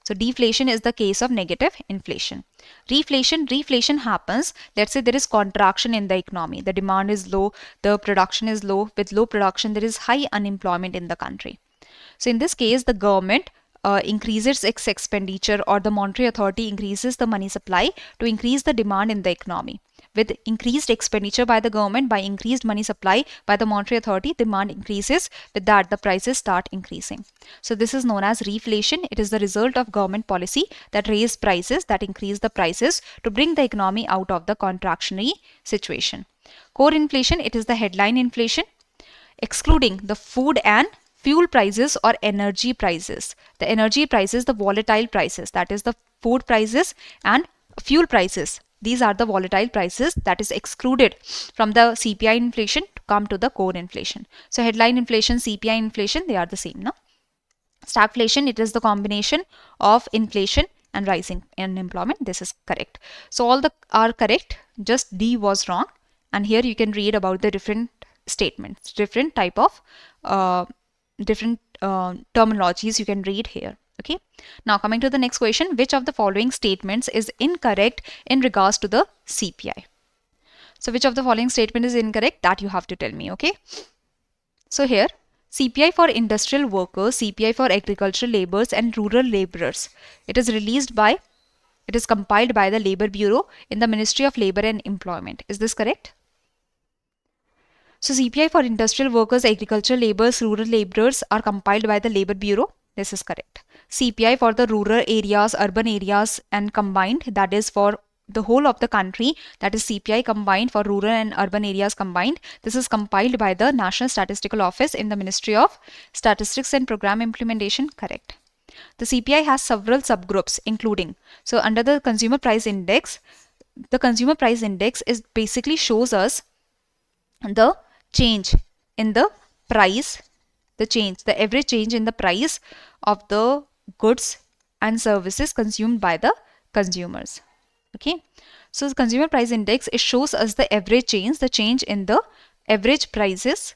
So deflation is the case of negative inflation. Reflation happens, let's say there is contraction in the economy. The demand is low, the production is low. With low production, there is high unemployment in the country. So in this case, the government increases its expenditure, or the monetary authority increases the money supply to increase the demand in the economy. With increased expenditure by the government, by increased money supply by the monetary authority, demand increases. With that, the prices start increasing. So this is known as reflation. It is the result of government policy that raise prices, that increase the prices to bring the economy out of the contractionary situation. Core inflation, it is the headline inflation, excluding the food and fuel prices or energy prices. The energy prices, the volatile prices, that is the food prices and fuel prices. These are the volatile prices that is excluded from the CPI inflation to come to the core inflation. So headline inflation, CPI inflation, they are the same, no? Stagflation, it is the combination of inflation and rising unemployment. This is correct. So all the are correct, just D was wrong. And here you can read about the different statements, different type of terminologies you can read here. Okay. Now coming to the next question, which of the following statements is incorrect in regards to the CPI? So which of the following statement is incorrect? That you have to tell me. Okay. So here, CPI for industrial workers, CPI for agricultural laborers and rural laborers. It is compiled by the Labor Bureau in the Ministry of Labor and Employment. Is this correct? So CPI for industrial workers, agricultural laborers, rural laborers are compiled by the Labor Bureau. This is correct. CPI for the rural areas, urban areas and combined, that is for the whole of the country, that is CPI combined for rural and urban areas combined. This is compiled by the National Statistical Office in the Ministry of Statistics and Program Implementation. Correct. The CPI has several subgroups including, so under the consumer price index, the consumer price index is basically shows us the change in the price, the average change in the price of the goods and services consumed by the consumers. Okay, so the consumer price index, it shows us the average change, the change in the average prices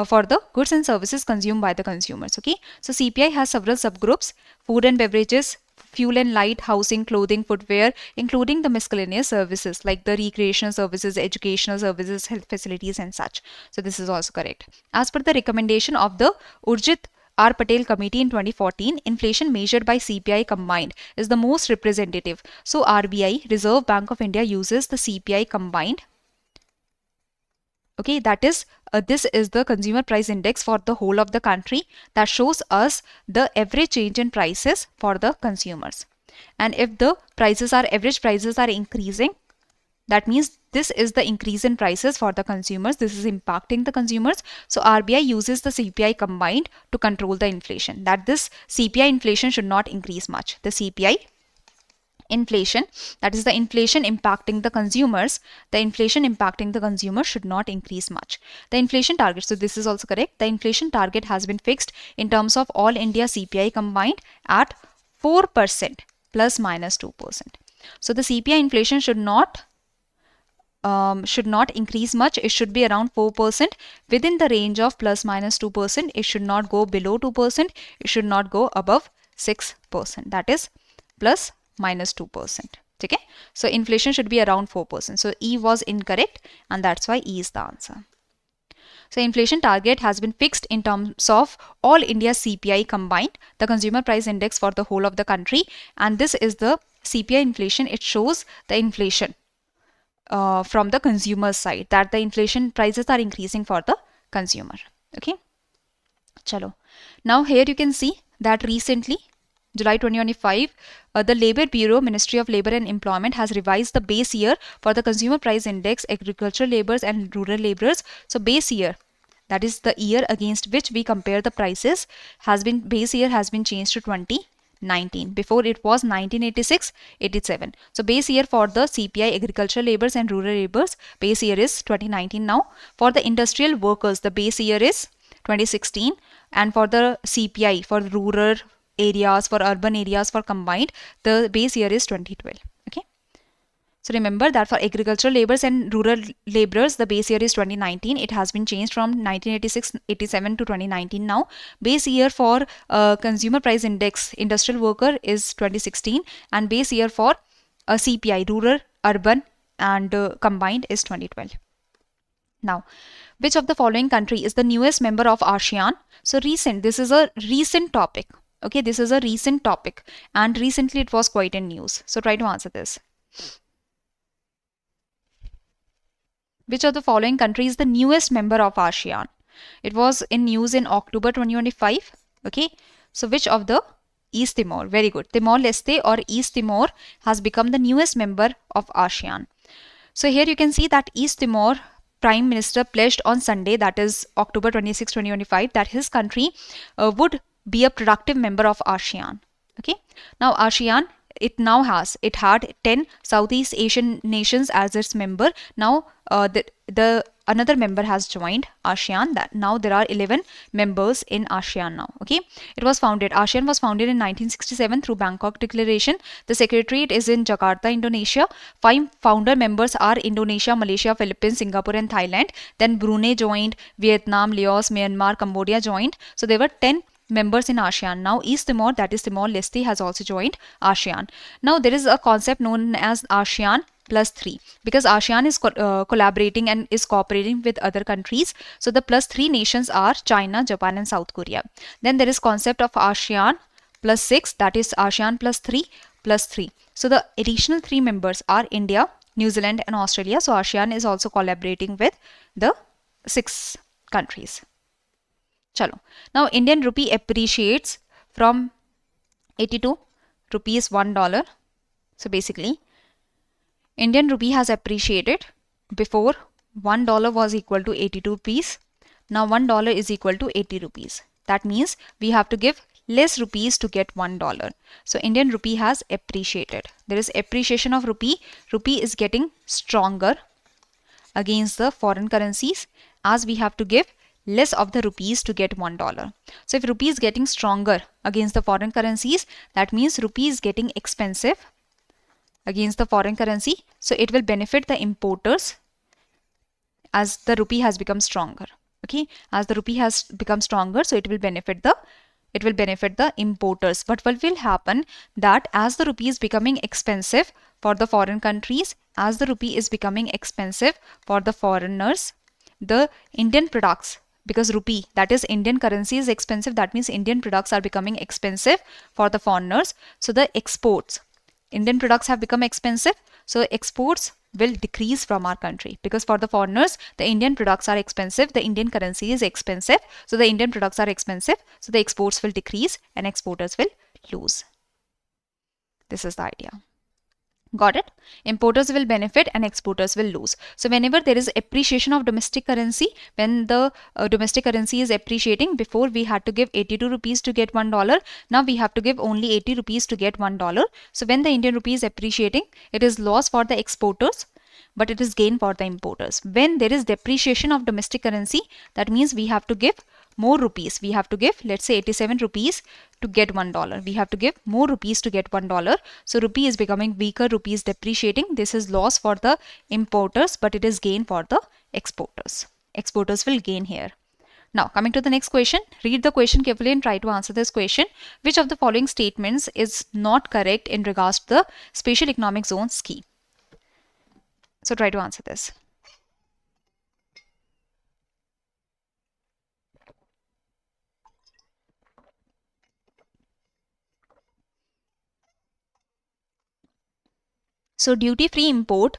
for the goods and services consumed by the consumers. Okay, so CPI has several subgroups: food and beverages, fuel and light, housing, clothing, footwear, including the miscellaneous services like the recreational services, educational services, health facilities and such. So this is also correct. As per the recommendation of the Urjit R. Patel Committee in 2014, inflation measured by CPI combined is the most representative. So RBI, Reserve Bank of India, uses the CPI combined. Okay, that is, this is the consumer price index for the whole of the country that shows us the average change in prices for the consumers. And if the average prices are increasing, that means this is the increase in prices for the consumers. This is impacting the consumers. So RBI uses the CPI combined to control the inflation. That this CPI inflation should not increase much. The CPI inflation, that is the inflation impacting the consumers, should not increase much. The inflation target, so this is also correct. The inflation target has been fixed in terms of all India CPI combined at 4% plus minus 2%. So the CPI inflation should not increase much. It should be around 4% within the range of plus minus 2%. It should not go below 2%. It should not go above 6%. That is plus minus 2%. Okay. So inflation should be around 4%. So E was incorrect and that's why E is the answer. So inflation target has been fixed in terms of all India CPI combined, the consumer price index for the whole of the country. And this is the CPI inflation. It shows the inflation from the consumer side, that the inflation prices are increasing for the consumer. Okay. Chalo. Now here you can see that recently July 2025, the Labour Bureau, Ministry of Labour and Employment has revised the base year for the Consumer Price Index, agricultural labourers and rural labourers. So base year, that is the year against which we compare the prices, base year has been changed to 2019. Before it was 1986-87. So base year for the CPI, agricultural labourers and rural labourers, base year is 2019 now. For the industrial workers, the base year is 2016, and for the CPI, for rural areas, for urban areas, for combined, the base year is 2012. Okay. So remember that for agricultural labourers and rural labourers, the base year is 2019. It has been changed from 1986-87 to 2019 now. Base year for Consumer Price Index, industrial worker is 2016, and base year for CPI, rural, urban and combined is 2012. Now, which of the following country is the newest member of ASEAN? So recent, this is a recent topic. Okay, this is a recent topic and recently it was quite in news. So try to answer this. Which of the following country is the newest member of ASEAN? It was in news in October 2025. Okay, so which of the East Timor, very good. Timor-Leste or East Timor has become the newest member of ASEAN. So here you can see that East Timor Prime Minister pledged on Sunday, that is October 26, 2025, that his country would be a productive member of ASEAN. Okay. Now ASEAN, it had 10 Southeast Asian nations as its member. Now another member has joined ASEAN. That now there are 11 members in ASEAN now. Okay. ASEAN was founded in 1967 through Bangkok Declaration. The secretariat is in Jakarta, Indonesia. 5 founder members are Indonesia, Malaysia, Philippines, Singapore and Thailand. Then Brunei joined, Vietnam, Laos, Myanmar, Cambodia joined. So there were 10 members in ASEAN. Now East Timor, that is Timor-Leste, has also joined ASEAN. Now there is a concept known as ASEAN plus 3, because ASEAN is collaborating and is cooperating with other countries. So the plus 3 nations are China, Japan and South Korea. Then there is concept of ASEAN plus 6, that is ASEAN plus 3 plus 3. So the additional 3 members are India, New Zealand and Australia. So ASEAN is also collaborating with the 6 countries. Chalo. Now Indian rupee appreciates from 82 rupees $1. So basically Indian rupee has appreciated. Before $1 was equal to 82 rupees. Now $1 is equal to 80 rupees. That means we have to give less rupees to get $1. So Indian rupee has appreciated. There is appreciation of rupee. Rupee is getting stronger against the foreign currencies as we have to give less of the rupees to get $1. So if rupee is getting stronger against the foreign currencies, that means rupee is getting expensive against the foreign currency. So it will benefit the importers as the rupee has become stronger. Okay, as the rupee has become stronger, so it will benefit the importers. But what will happen that as the rupee is becoming expensive for the foreign countries, as the rupee is becoming expensive for the foreigners, the Indian products, because rupee, that is Indian currency, is expensive, that means Indian products are becoming expensive for the foreigners. So the exports, Indian products have become expensive, so exports will decrease from our country, because for the foreigners the Indian products are expensive, the Indian currency is expensive, so the Indian products are expensive, so the exports will decrease and exporters will lose. This is the idea. Got it? Importers will benefit and exporters will lose. So whenever there is appreciation of domestic currency, when the domestic currency is appreciating, before we had to give 82 rupees to get $1, now we have to give only 80 rupees to get $1. So when the Indian rupee is appreciating, it is loss for the exporters, but it is gain for the importers. When there is depreciation of domestic currency, that means we have to give more rupees. We have to give, let's say 87 rupees to get $1. We have to give more rupees to get $1. So rupee is becoming weaker, rupee is depreciating. This is loss for the importers, but it is gain for the exporters. Exporters will gain here. Now coming to the next question, read the question carefully and try to answer this question. Which of the following statements is not correct in regards to the Special Economic Zone scheme? So try to answer this. So duty-free import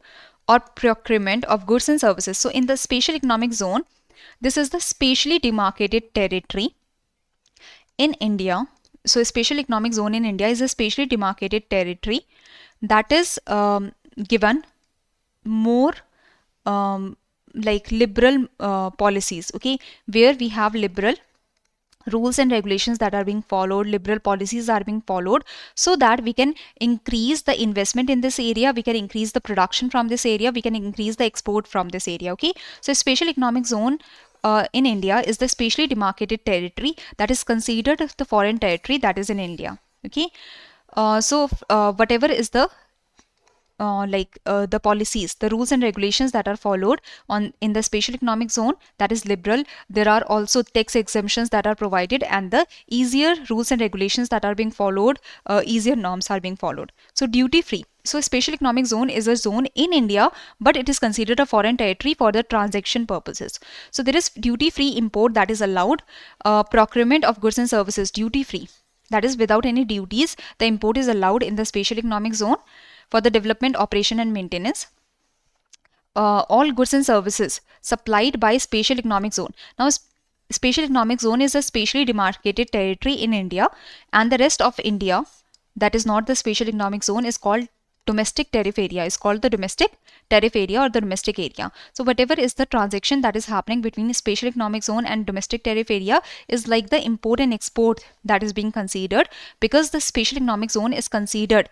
or procurement of goods and services. So in the Special Economic Zone, this is the specially demarcated territory in India So a special economic zone in India is a specially demarcated territory that is given more like liberal policies, okay, where we have liberal rules and regulations that are being followed, liberal policies are being followed, so that we can increase the investment in this area, we can increase the production from this area, we can increase the export from this area, okay. So special economic zone in India is the specially demarcated territory that is considered the foreign territory that is in India, okay. Whatever is the the policies, the rules and regulations that are followed in the special economic zone, that is liberal. There are also tax exemptions that are provided, and the easier rules and regulations that are being followed, easier norms are being followed. So duty free. So special economic zone is a zone in India, but it is considered a foreign territory for the transaction purposes. So there is duty free import that is allowed, procurement of goods and services duty free. That is without any duties, the import is allowed in the special economic zone for the development, operation and maintenance. All goods and services supplied by special economic zone. Now, special economic zone is a specially demarcated territory in India, and the rest of India that is not the special economic zone is called domestic tariff area, is called the domestic tariff area or the domestic area. So whatever is the transaction that is happening between special economic zone and domestic tariff area is like the import and export that is being considered, because the special economic zone is considered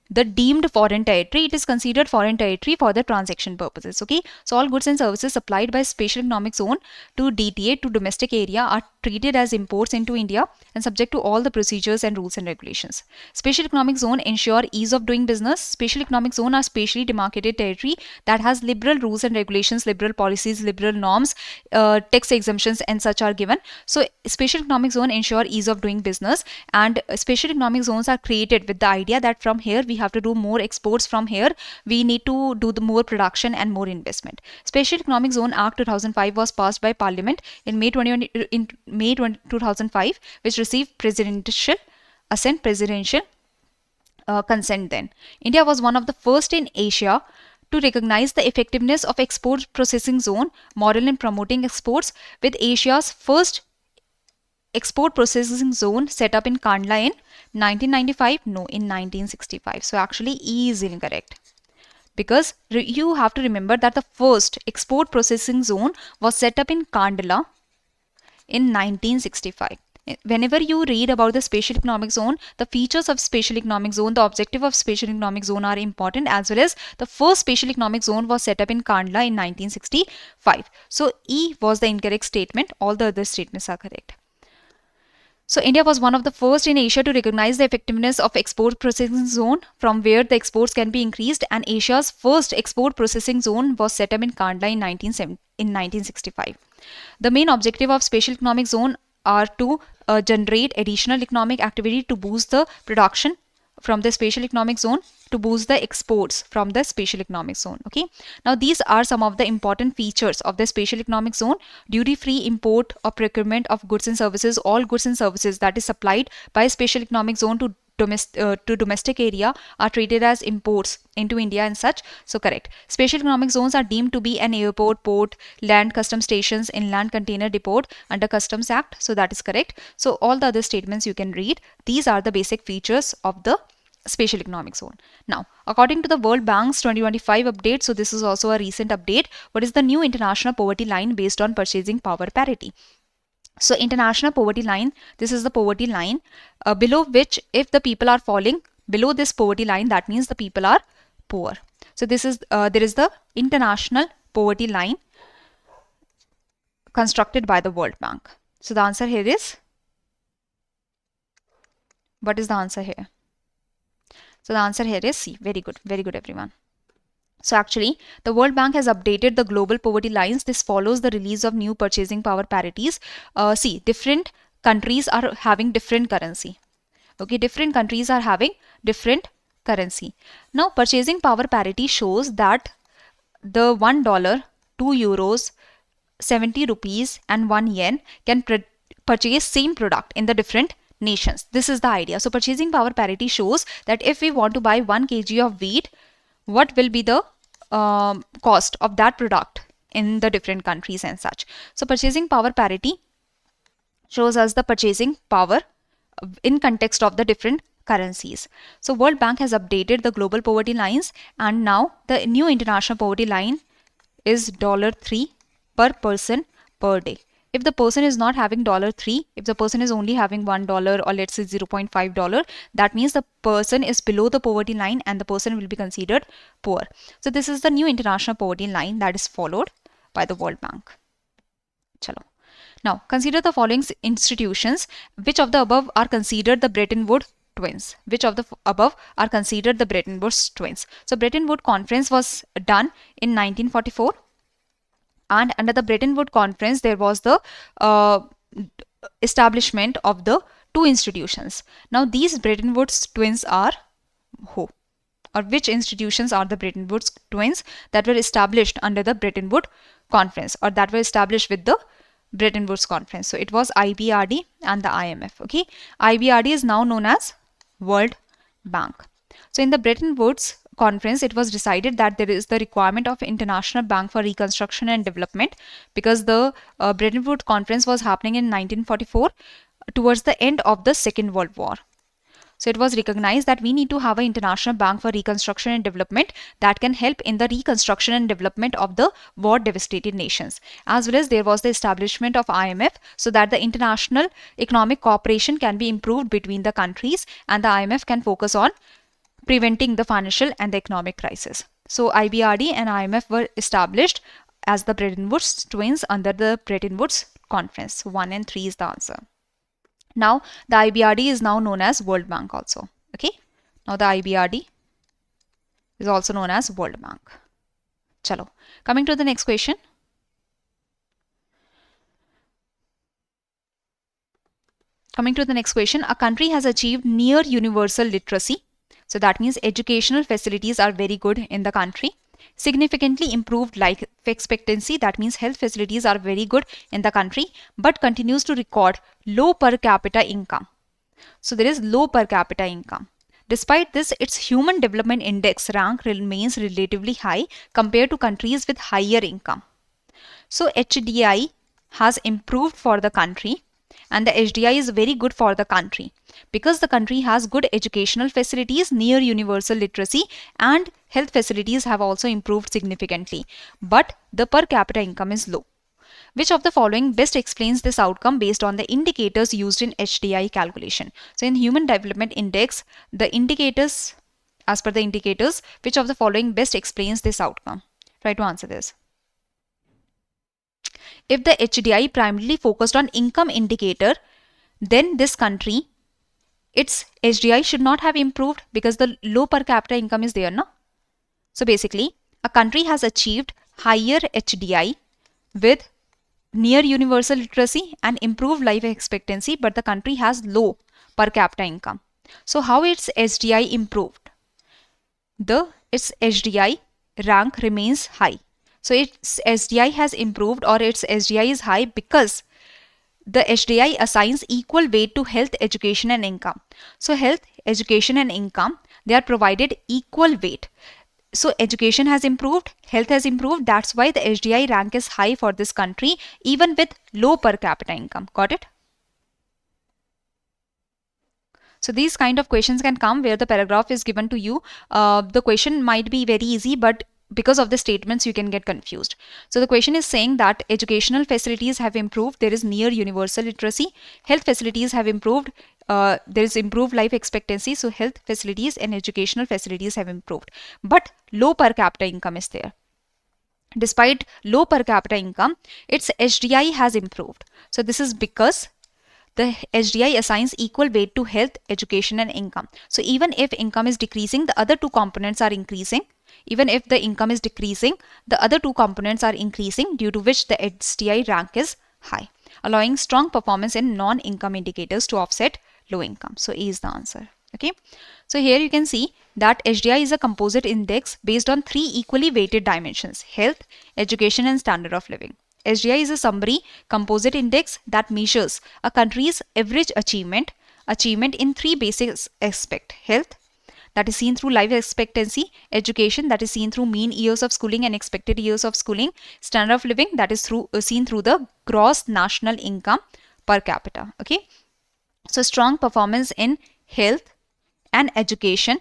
the deemed foreign territory. It is considered foreign territory for the transaction purposes, okay. So all goods and services supplied by special economic zone to DTA, to domestic area, are treated as imports into India and subject to all the procedures and rules and regulations. Special economic zone ensure ease of doing business. Special economic zone are specially demarcated territory that has liberal rules and regulations, liberal policies, liberal norms, tax exemptions and such are given. So special economic zone ensure ease of doing business, and special economic zones are created with the idea that from here we have to do more exports, from here we need to do the more production and more investment. Special Economic Zone Act 2005 was passed by Parliament in May 2005, which received presidential assent, consent then. India was one of the first in Asia to recognize the effectiveness of export processing zone model in promoting exports, with Asia's first export processing zone set up in Kandla in 1995? No, in 1965. So actually E is incorrect, because you have to remember that the first export processing zone was set up in Kandla in 1965. Whenever you read about the special economic zone, the features of special economic zone, the objective of special economic zone are important, as well as the first special economic zone was set up in Kandla in 1965. So E was the incorrect statement. All the other statements are correct. So India was one of the first in Asia to recognize the effectiveness of export processing zone from where the exports can be increased, and Asia's first export processing zone was set up in Kandla in 1965. The main objective of special economic zone are to generate additional economic activity to boost the production from the special economic zone, to boost the exports from the special economic zone, okay. Now these are some of the important features of the special economic zone. Duty free import or procurement of goods and services. All goods and services that is supplied by special economic zone to domestic area are treated as imports into India and such. So correct. Special economic zones are deemed to be an airport, port, land customs stations, inland container depot under Customs Act. So that is correct. So all the other statements you can read. These are the basic features of the special economic zone. Now, according to the World Bank's 2025 update, so this is also a recent update, what is the new international poverty line based on purchasing power parity? So international poverty line, this is the poverty line below which if the people are falling below this poverty line, that means the people are poor. So this is there is the international poverty line constructed by the World Bank. So the answer here is, what is the answer here? So the answer here is C. Very good everyone. So actually, the World Bank has updated the global poverty lines. This follows the release of new purchasing power parities. See, different countries are having different currency. Okay, different countries are having different currency. Now, purchasing power parity shows that the $1, 2 euros, 70 rupees and 1 yen can purchase same product in the different nations. This is the idea. So purchasing power parity shows that if we want to buy 1 kg of wheat, what will be the cost of that product in the different countries and such. So purchasing power parity shows us the purchasing power in context of the different currencies. So World Bank has updated the global poverty lines, and now the new international poverty line is $3 per person per day. If the person is not having $3, if the person is only having $1 or let's say $0.5, that means the person is below the poverty line and the person will be considered poor. So this is the new international poverty line that is followed by the World Bank. Chalo. Now consider the following institutions. Which of the above are considered the Bretton Woods twins? Which of the above are considered the Bretton Woods twins? So Bretton Woods Conference was done in 1944. And under the Bretton Woods Conference, there was the establishment of the two institutions. Now, these Bretton Woods twins are who? Or which institutions are the Bretton Woods twins that were established under the Bretton Woods Conference, or that were established with the Bretton Woods Conference? So, it was IBRD and the IMF. Okay, IBRD is now known as World Bank. So, in the Bretton Woods Conference, it was decided that there is the requirement of International Bank for Reconstruction and Development, because the Bretton Woods Conference was happening in 1944 towards the end of the Second World War. So it was recognized that we need to have an International Bank for Reconstruction and Development that can help in the reconstruction and development of the war devastated nations. As well as there was the establishment of IMF so that the international economic cooperation can be improved between the countries, and the IMF can focus on preventing the financial and the economic crisis. So IBRD and IMF were established as the Bretton Woods twins under the Bretton Woods Conference. So 1 and 3 is the answer. Now the IBRD is now known as World Bank also. Okay. Now the IBRD is also known as World Bank. Chalo. Coming to the next question. A country has achieved near universal literacy. So that means educational facilities are very good in the country. Significantly improved life expectancy, that means health facilities are very good in the country, but continues to record low per capita income. So there is low per capita income. Despite this, its Human Development Index rank remains relatively high compared to countries with higher income. So HDI has improved for the country, and the HDI is very good for the country because the country has good educational facilities, near universal literacy, and health facilities have also improved significantly, but the per capita income is low. Which of the following best explains this outcome based on the indicators used in HDI calculation? So in Human Development Index, the indicators, as per the indicators, which of the following best explains this outcome? Try to answer this. If the HDI primarily focused on income indicator, then this country, its HDI should not have improved because the low per capita income is there, no? So basically, a country has achieved higher HDI with near universal literacy and improved life expectancy, but the country has low per capita income. So how its HDI improved? Its HDI rank remains high. So its HDI has improved, or its HDI is high because the HDI assigns equal weight to health, education and income. So health, education and income, they are provided equal weight. So education has improved, health has improved. That's why the HDI rank is high for this country, even with low per capita income. Got it? So these kind of questions can come where the paragraph is given to you. The question might be very easy, but because of the statements you can get confused. So the question is saying that educational facilities have improved, there is near universal literacy, health facilities have improved, there is improved life expectancy, so health facilities and educational facilities have improved, but low per capita income is there. Despite low per capita income, its HDI has improved. So this is because the HDI assigns equal weight to health, education and income. So even if income is decreasing, the other two components are increasing. Even if the income is decreasing, the other two components are increasing, due to which the HDI rank is high, allowing strong performance in non-income indicators to offset low income. So A is the answer. Okay. So here you can see that HDI is a composite index based on 3 equally weighted dimensions: health, education and standard of living. HDI is a summary composite index that measures a country's average achievement in 3 basic aspects: health, that is seen through life expectancy; education, that is seen through mean years of schooling and expected years of schooling; standard of living, that is seen through the gross national income per capita. Okay. So strong performance in health and education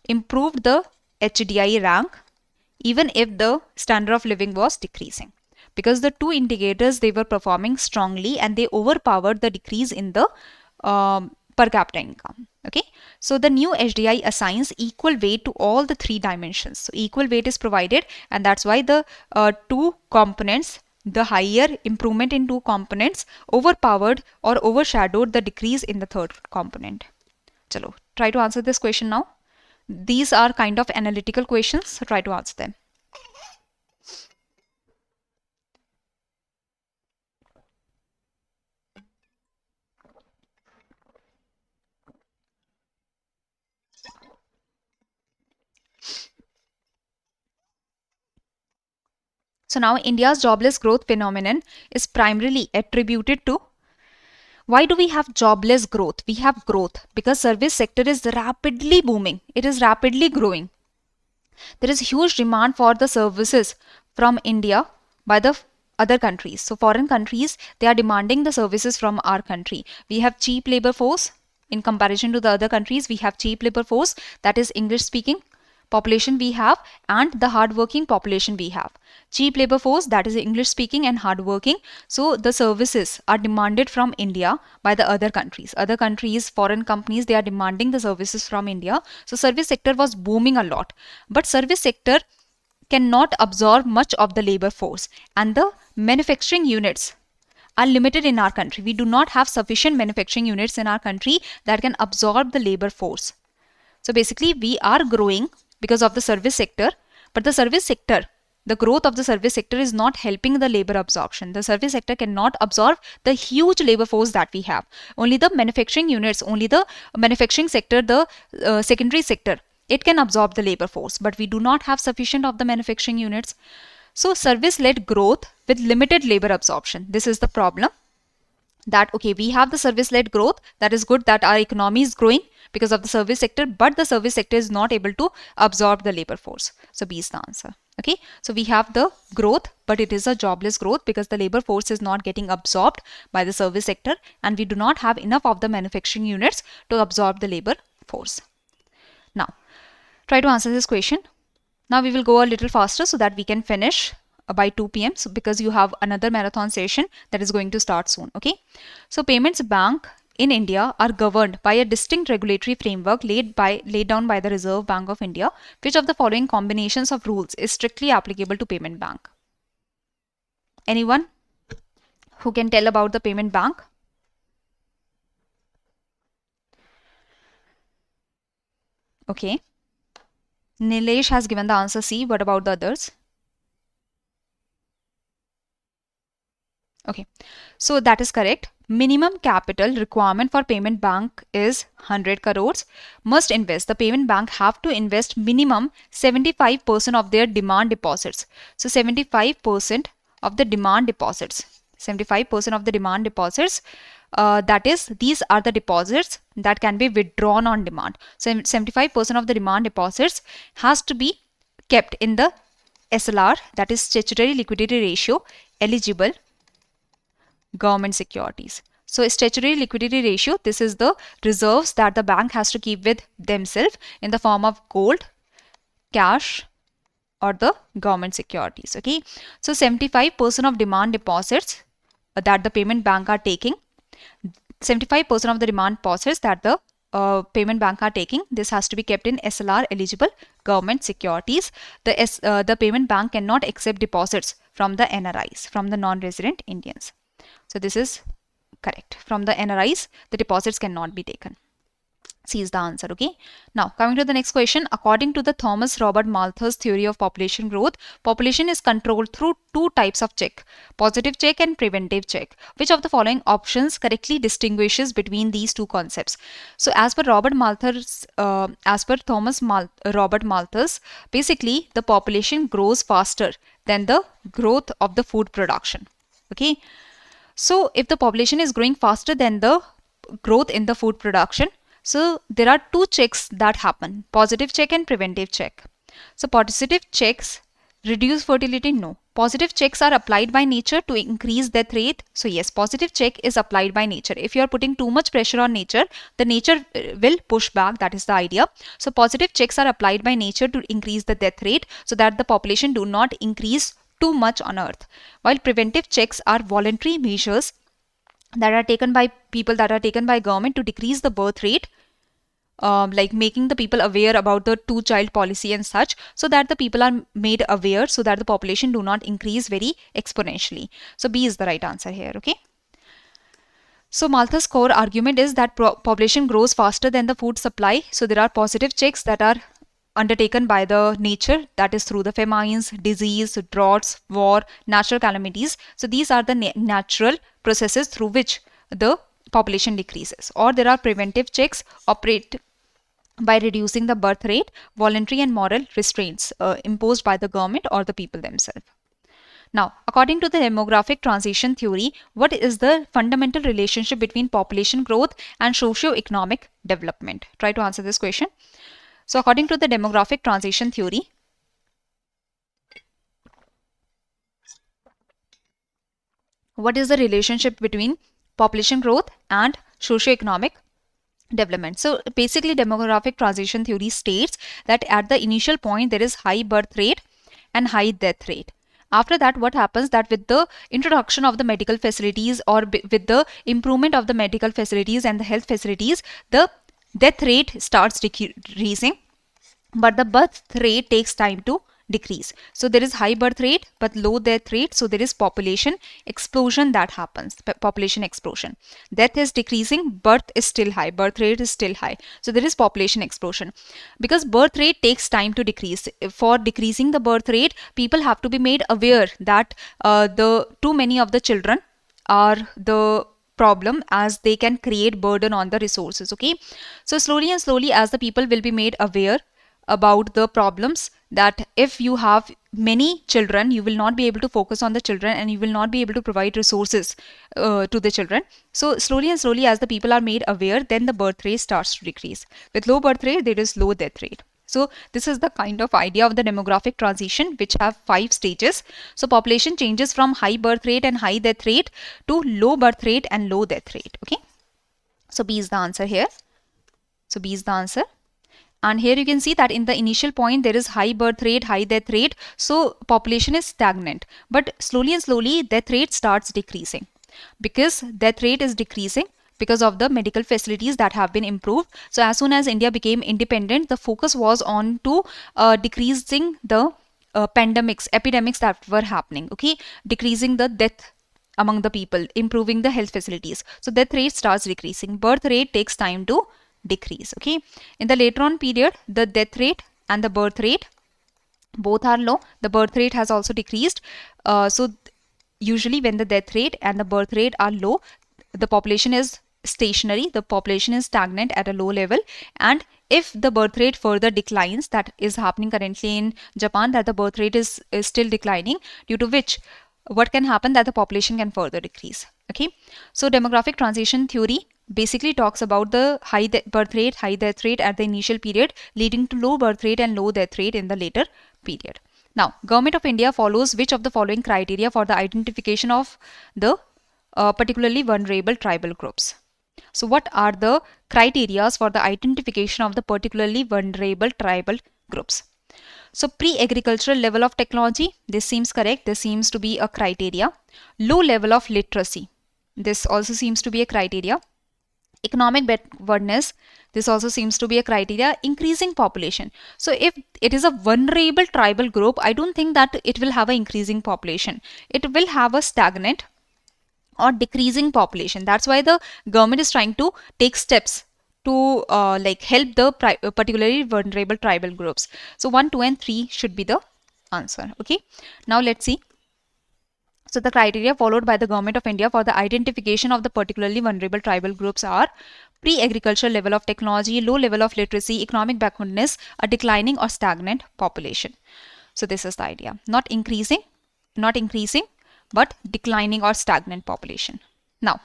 improved the HDI rank even if the standard of living was decreasing, because the two indicators, they were performing strongly and they overpowered the decrease in the per capita income. Okay, so the new HDI assigns equal weight to all the three dimensions. So equal weight is provided, and that's why the two components, the higher improvement in two components overpowered or overshadowed the decrease in the third component. Chalo, try to answer this question now. These are kind of analytical questions, so try to answer them. So now India's jobless growth phenomenon is primarily attributed to, why do we have jobless growth? We have growth because service sector is rapidly booming. It is rapidly growing. There is huge demand for the services from India by the other countries. So foreign countries, they are demanding the services from our country. We have cheap labor force. In comparison to the other countries, we have cheap labor force, that is English speaking population we have, and the hardworking population we have. Cheap labor force, that is English speaking and hardworking. So the services are demanded from India by the other countries. Other countries, foreign companies, they are demanding the services from India. So service sector was booming a lot. But service sector cannot absorb much of the labor force, and the manufacturing units are limited in our country. We do not have sufficient manufacturing units in our country that can absorb the labor force. So basically we are growing because of the service sector, but the service sector, the growth of the service sector is not helping the labor absorption. The service sector cannot absorb the huge labor force that we have. Only the manufacturing units, only the manufacturing sector, the secondary sector, it can absorb the labor force, but we do not have sufficient of the manufacturing units. So service-led growth with limited labor absorption. This is the problem. That okay, we have the service-led growth, that is good, that our economy is growing because of the service sector, but the service sector is not able to absorb the labor force. So B is the answer. Okay, so we have the growth, but it is a jobless growth because the labor force is not getting absorbed by the service sector, and we do not have enough of the manufacturing units to absorb the labor force. Now try to answer this question. Now we will go a little faster so that we can finish by 2 p.m. So because you have another marathon session that is going to start soon. Okay, so payments bank in India are governed by a distinct regulatory framework laid down by the Reserve Bank of India. Which of the following combinations of rules is strictly applicable to payment bank? Anyone who can tell about the payment bank? Okay, Nilesh has given the answer C. What about the others? Okay, so that is correct. Minimum capital requirement for payment bank is 100 crores. Must invest. The payment bank have to invest minimum 75% of their demand deposits. So 75% of the demand deposits. 75% of the demand deposits. That is, these are the deposits that can be withdrawn on demand. So 75% of the demand deposits has to be kept in the SLR, that is statutory liquidity ratio, eligible government securities. So statutory liquidity ratio, this is the reserves that the bank has to keep with themselves in the form of gold, cash, or the government securities. Okay, so 75% of demand deposits that the payment bank are taking, 75% of the demand deposits that the payment bank are taking, this has to be kept in SLR eligible government securities. The payment bank cannot accept deposits from the NRIs, from the non-resident Indians. So this is correct. From the NRIs, the deposits cannot be taken. C is the answer. Okay. Now coming to the next question. According to the Thomas Robert Malthus theory of population growth, population is controlled through two types of check: positive check and preventive check. Which of the following options correctly distinguishes between these two concepts? So as per Robert Malthus, Robert Malthus, basically the population grows faster than the growth of the food production. Okay. So if the population is growing faster than the growth in the food production, so there are two checks that happen: positive check and preventive check. So positive checks, Reduce fertility? No. Positive checks are applied by nature to increase death rate. So yes, positive check is applied by nature. If you are putting too much pressure on nature, the nature will push back. That is the idea. So positive checks are applied by nature to increase the death rate so that the population do not increase too much on earth. While preventive checks are voluntary measures that are taken by people, that are taken by government to decrease the birth rate, like making the people aware about the two-child policy and such, so that the people are made aware so that the population do not increase very exponentially. So B is the right answer here. Okay. So Malthus' core argument is that population grows faster than the food supply. So there are positive checks that are undertaken by the nature, that is through the famines, disease, droughts, war, natural calamities. So these are the natural processes through which the population decreases. Or there are preventive checks operate by reducing the birth rate, voluntary and moral restraints imposed by the government or the people themselves. Now, according to the demographic transition theory, what is the fundamental relationship between population growth and socio-economic development? Try to answer this question. So, according to the demographic transition theory, what is the relationship between population growth and socio-economic development? So basically, demographic transition theory states that at the initial point there is high birth rate and high death rate. After that, what happens that with the introduction of the medical facilities or with the improvement of the medical facilities and the health facilities, the death rate starts decreasing, but the birth rate takes time to decrease. So there is high birth rate but low death rate. So there is population explosion that happens, population explosion. Death is decreasing, birth is still high, birth rate is still high. So there is population explosion. Because birth rate takes time to decrease. For decreasing the birth rate, people have to be made aware that the too many of the children are the problem, as they can create burden on the resources. Okay, so slowly and slowly, as the people will be made aware about the problems, that if you have many children, you will not be able to focus on the children and you will not be able to provide resources to the children. So slowly and slowly, as the people are made aware, then the birth rate starts to decrease. With low birth rate, there is low death rate. So this is the kind of idea of the demographic transition, which have 5 stages. So population changes from high birth rate and high death rate to low birth rate and low death rate. Okay, so B is the answer here. So B is the answer. And here you can see that in the initial point there is high birth rate, high death rate. So population is stagnant, but slowly and slowly death rate starts decreasing, because death rate is decreasing because of the medical facilities that have been improved. So as soon as India became independent, the focus was on to decreasing the epidemics that were happening. Okay, decreasing the death among the people, improving the health facilities. So death rate starts decreasing. Birth rate takes time to decrease. Okay, in the later on period, the death rate and the birth rate both are low. The birth rate has also decreased. So usually when the death rate and the birth rate are low, the population is stationary, the population is stagnant at a low level. And if the birth rate further declines, that is happening currently in Japan, that the birth rate is still declining, due to which what can happen, that the population can further decrease. Okay, so demographic transition theory basically talks about the high birth rate, high death rate at the initial period, leading to low birth rate and low death rate in the later period. Now, Government of India follows which of the following criteria for the identification of the particularly vulnerable tribal groups? So what are the criteria for the identification of the particularly vulnerable tribal groups? So pre-agricultural level of technology, this seems correct. This seems to be a criteria. Low level of literacy, this also seems to be a criteria. Economic backwardness, this also seems to be a criteria. Increasing population. So if it is a vulnerable tribal group, I don't think that it will have an increasing population. It will have a stagnant or decreasing population. That's why the government is trying to take steps to help the particularly vulnerable tribal groups. So 1, 2 and 3 should be the answer. Okay, now let's see. So the criteria followed by the Government of India for the identification of the particularly vulnerable tribal groups are pre-agricultural level of technology, low level of literacy, economic backwardness, a declining or stagnant population. So this is the idea. Not increasing, but declining or stagnant population. Now,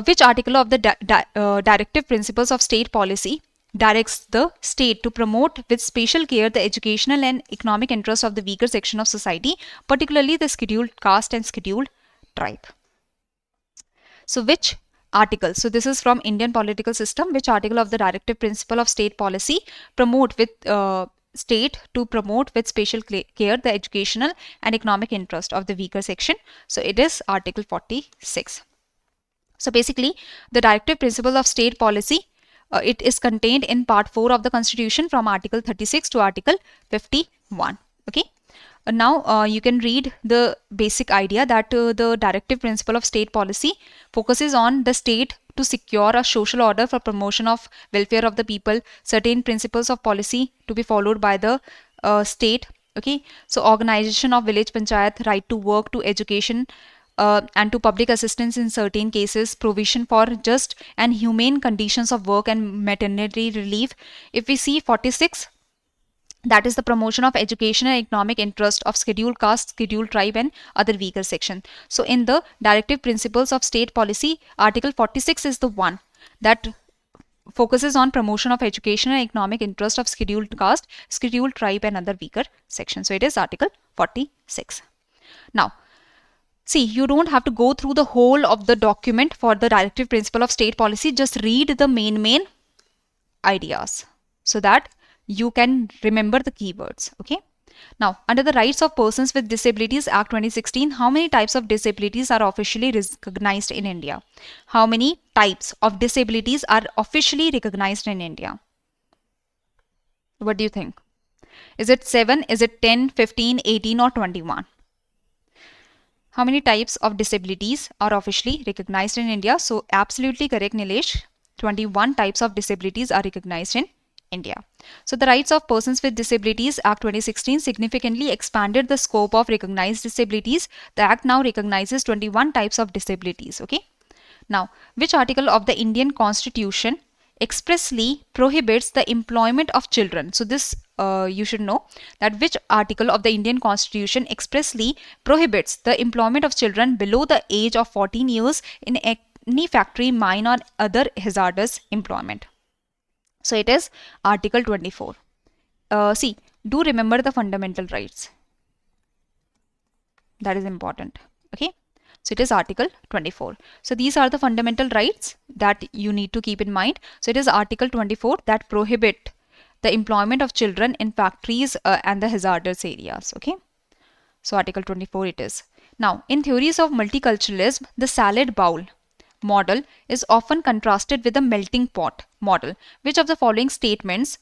which article of the Directive Principles of State Policy directs the state to promote with special care the educational and economic interests of the weaker section of society, particularly the scheduled caste and scheduled tribe. So which article? So this is from Indian political system. Which article of the Directive Principle of State Policy promote with state to promote with special care the educational and economic interest of the weaker section? So it is Article 46. So basically, the Directive Principle of State Policy, it is contained in Part 4 of the Constitution from Article 36 to Article 51. Okay. Now you can read the basic idea that the Directive Principle of State Policy focuses on the state to secure a social order for promotion of welfare of the people, certain principles of policy to be followed by the state. Okay. So organization of village panchayat, right to work, to education, and to public assistance in certain cases, provision for just and humane conditions of work and maternity relief. If we see 46, that is the promotion of education and economic interest of scheduled caste, scheduled tribe and other weaker section. So in the Directive Principles of State Policy, Article 46 is the one that focuses on promotion of education and economic interest of scheduled caste, scheduled tribe and other weaker sections. So it is Article 46. Now, see, you don't have to go through the whole of the document for the Directive Principle of State Policy. Just read the main ideas so that you can remember the keywords. Okay. Now, under the Rights of Persons with Disabilities Act 2016, how many types of disabilities are officially recognized in India? How many types of disabilities are officially recognized in India? What do you think? Is it 7? Is it 10, 15, 18 or 21? How many types of disabilities are officially recognized in India? So absolutely correct, Nilesh. 21 types of disabilities are recognized in India. So the Rights of Persons with Disabilities Act 2016 significantly expanded the scope of recognized disabilities. The Act now recognizes 21 types of disabilities. Okay. Now, which article of the Indian Constitution expressly prohibits the employment of children? So this you should know that which article of the Indian Constitution expressly prohibits the employment of children below the age of 14 years in any factory, mine or other hazardous employment. So it is Article 24. See, do remember the fundamental rights. That is important. Okay. So it is Article 24. So these are the fundamental rights that you need to keep in mind. So it is Article 24 that prohibit the employment of children in factories and the hazardous areas. Okay. So Article 24 it is. Now, in theories of multiculturalism, the salad bowl model is often contrasted with the melting pot model. Which of the following statements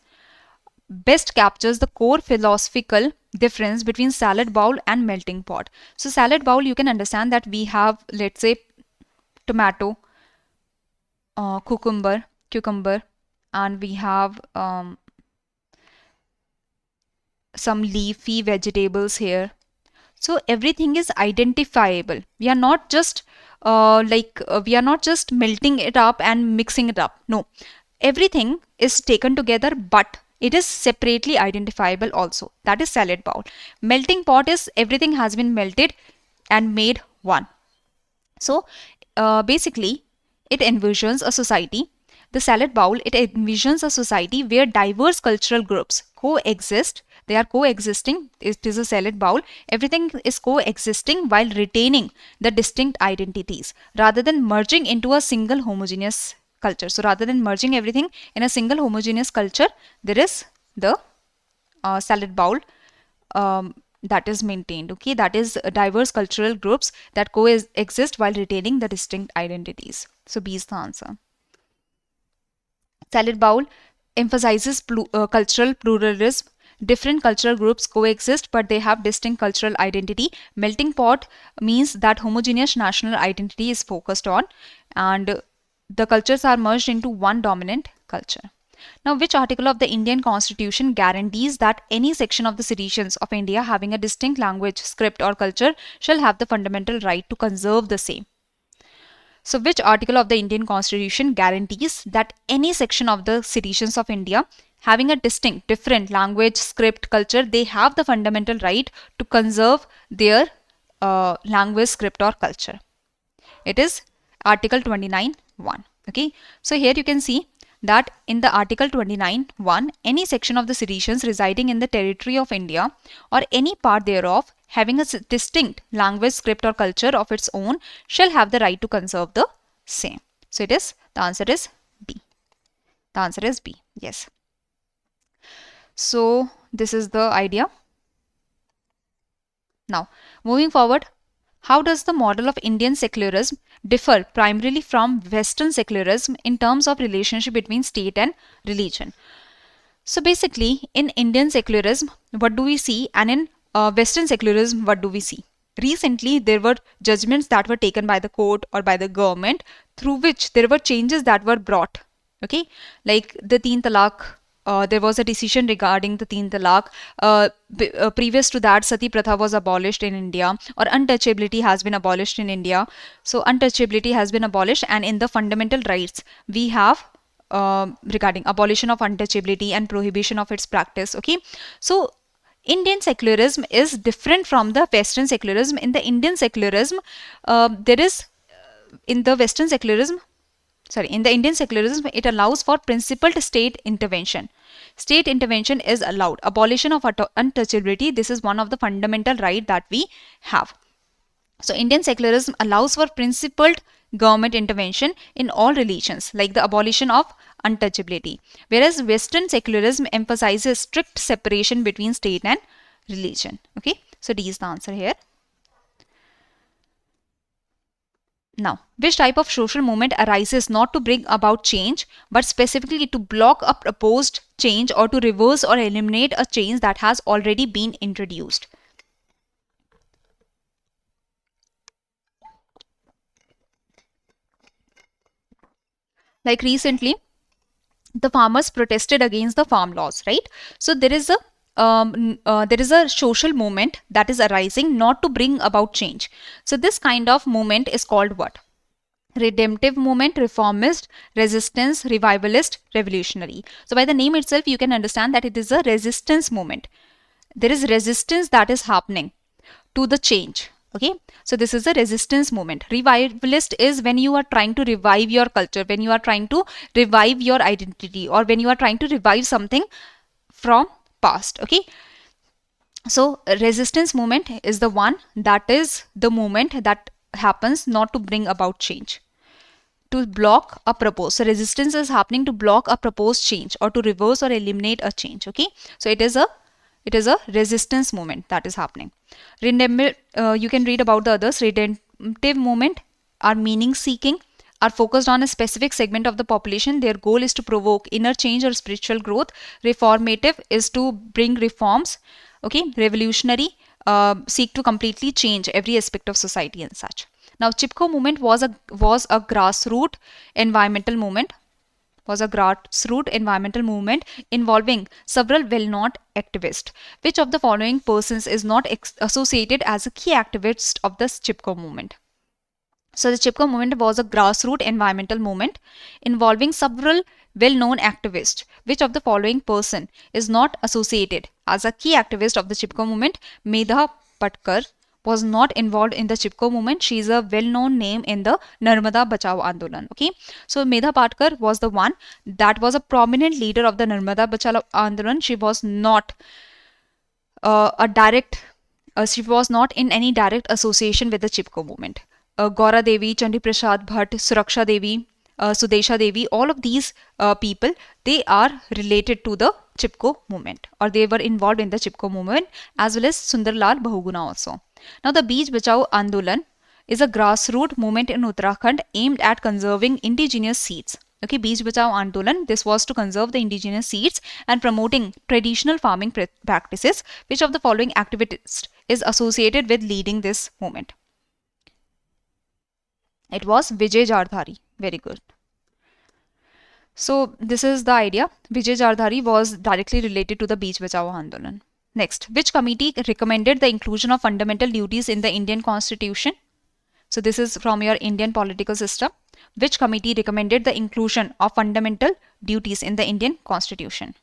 best captures the core philosophical difference between salad bowl and melting pot? So salad bowl, you can understand that we have, let's say, tomato, cucumber, and we have some leafy vegetables here. So everything is identifiable. We are not just we are not just melting it up and mixing it up. No, everything is taken together, but it is separately identifiable also. That is salad bowl. Melting pot is everything has been melted and made one. So basically, it envisions a society. The salad bowl, it envisions a society where diverse cultural groups coexist. They are coexisting. It is a salad bowl. Everything is coexisting while retaining the distinct identities rather than merging into a single homogeneous culture. So rather than merging everything in a single homogeneous culture, there is the salad bowl that is maintained. Okay, that is diverse cultural groups that coexist while retaining the distinct identities. So B is the answer. Salad bowl emphasizes cultural pluralism. Different cultural groups coexist, but they have distinct cultural identity. Melting pot means that homogeneous national identity is focused on, and the cultures are merged into one dominant culture. Now, which article of the Indian Constitution guarantees that any section of the citizens of India having a distinct language, script, or culture shall have the fundamental right to conserve the same? So, which article of the Indian Constitution guarantees that any section of the citizens of India having a distinct, different language, script, culture, they have the fundamental right to conserve their language, script or culture? It is Article 29(1). Okay. So here you can see that in the Article 29(1), any section of the seditions residing in the territory of India or any part thereof having a distinct language, script or culture of its own shall have the right to conserve the same. So the answer is B. The answer is B. Yes. So this is the idea. Now, moving forward, how does the model of Indian secularism differ primarily from Western secularism in terms of relationship between state and religion? So basically, in Indian secularism, what do we see? And in Western secularism, what do we see? Recently, there were judgments that were taken by the court or by the government through which there were changes that were brought. Okay, like the Teen Talaq. There was a decision regarding the Teen Talaq. Previous to that, Sati Pratha was abolished in India, or untouchability has been abolished in India. So untouchability has been abolished, and in the fundamental rights, we have regarding abolition of untouchability and prohibition of its practice. Okay, so Indian secularism is different from the Western secularism. In the Indian secularism, in the Indian secularism, it allows for principled state intervention. State intervention is allowed. Abolition of untouchability, this is one of the fundamental rights that we have. So Indian secularism allows for principled government intervention in all religions, like the abolition of untouchability. Whereas Western secularism emphasizes strict separation between state and religion. Okay, so D is the answer here. Now, which type of social movement arises not to bring about change, but specifically to block a proposed change or to reverse or eliminate a change that has already been introduced? Like recently, the farmers protested against the farm laws, right? So there is a social movement that is arising not to bring about change. So this kind of movement is called what? Redemptive movement, reformist, resistance, revivalist, revolutionary. So by the name itself, you can understand that it is a resistance movement. There is resistance that is happening to the change. Okay, so this is a resistance movement. Revivalist is when you are trying to revive your culture, when you are trying to revive your identity, or when you are trying to revive something from past. Okay, so resistance movement is the one that is the movement that happens not to bring about change, to block a proposed. So resistance is happening to block a proposed change or to reverse or eliminate a change. Okay, so it is a resistance movement that is happening. You can read about the others. Redemptive movement are meaning seeking, are focused on a specific segment of the population. Their goal is to provoke inner change or spiritual growth. Reformative is to bring reforms. Okay, revolutionary seek to completely change every aspect of society and such. Now, Chipko movement was a grassroots environmental movement. Involving several well-known activists. Which of the following persons is not associated as a key activist of the Chipko movement? So the Chipko movement was a grassroots environmental movement involving several well-known activists. Which of the following person is not associated as a key activist of the Chipko movement? Medha Patkar was not involved in the Chipko movement. She is a well-known name in the Narmada Bachao Andolan. Okay, so Medha Patkar was the one that was a prominent leader of the Narmada Bachao Andolan. She was not she was not in any direct association with the Chipko movement. Gaura Devi, Chandi Prasad Bhatt, Suraksha Devi, Sudesha Devi, all of these people, they are related to the Chipko movement, or they were involved in the Chipko movement, as well as Sundarlal Bahuguna also. Now, the Beej Bachao Andolan is a grassroots movement in Uttarakhand aimed at conserving indigenous seeds. Okay, Beej Bachao Andolan, this was to conserve the indigenous seeds and promoting traditional farming practices. Which of the following activists is associated with leading this movement? It was Vijay Jardhari. Very good. So this is the idea. Vijay Jardhari was directly related to the Beej Bachao Andolan. Next, which committee recommended the inclusion of fundamental duties in the Indian Constitution? So this is from your Indian political system. Which committee recommended the inclusion of fundamental duties in the Indian Constitution?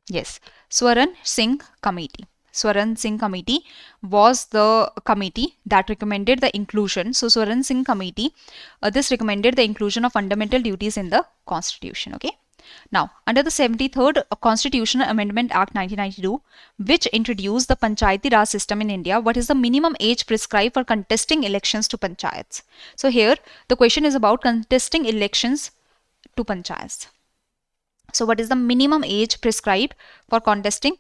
Yes, Swaran Singh Committee. Swaran Singh Committee was the committee that recommended the inclusion. So Swaran Singh Committee, this recommended the inclusion of fundamental duties in the Constitution. Okay. Now, under the 73rd Constitutional Amendment Act 1992, which introduced the Panchayati Raj system in India, what is the minimum age prescribed for contesting elections to panchayats? So here, the question is about contesting elections to panchayats. So what is the minimum age prescribed for contesting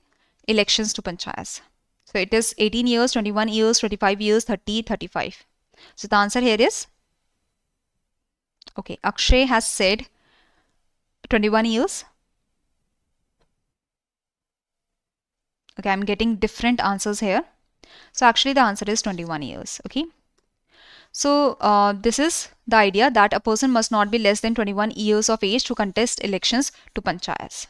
elections to panchayats? So it is 18 years, 21 years, 25 years, 30, 35. So the answer here is, okay, Akshay has said 21 years. Okay, I'm getting different answers here. So actually the answer is 21 years. Okay. So this is the idea that a person must not be less than 21 years of age to contest elections to panchayats.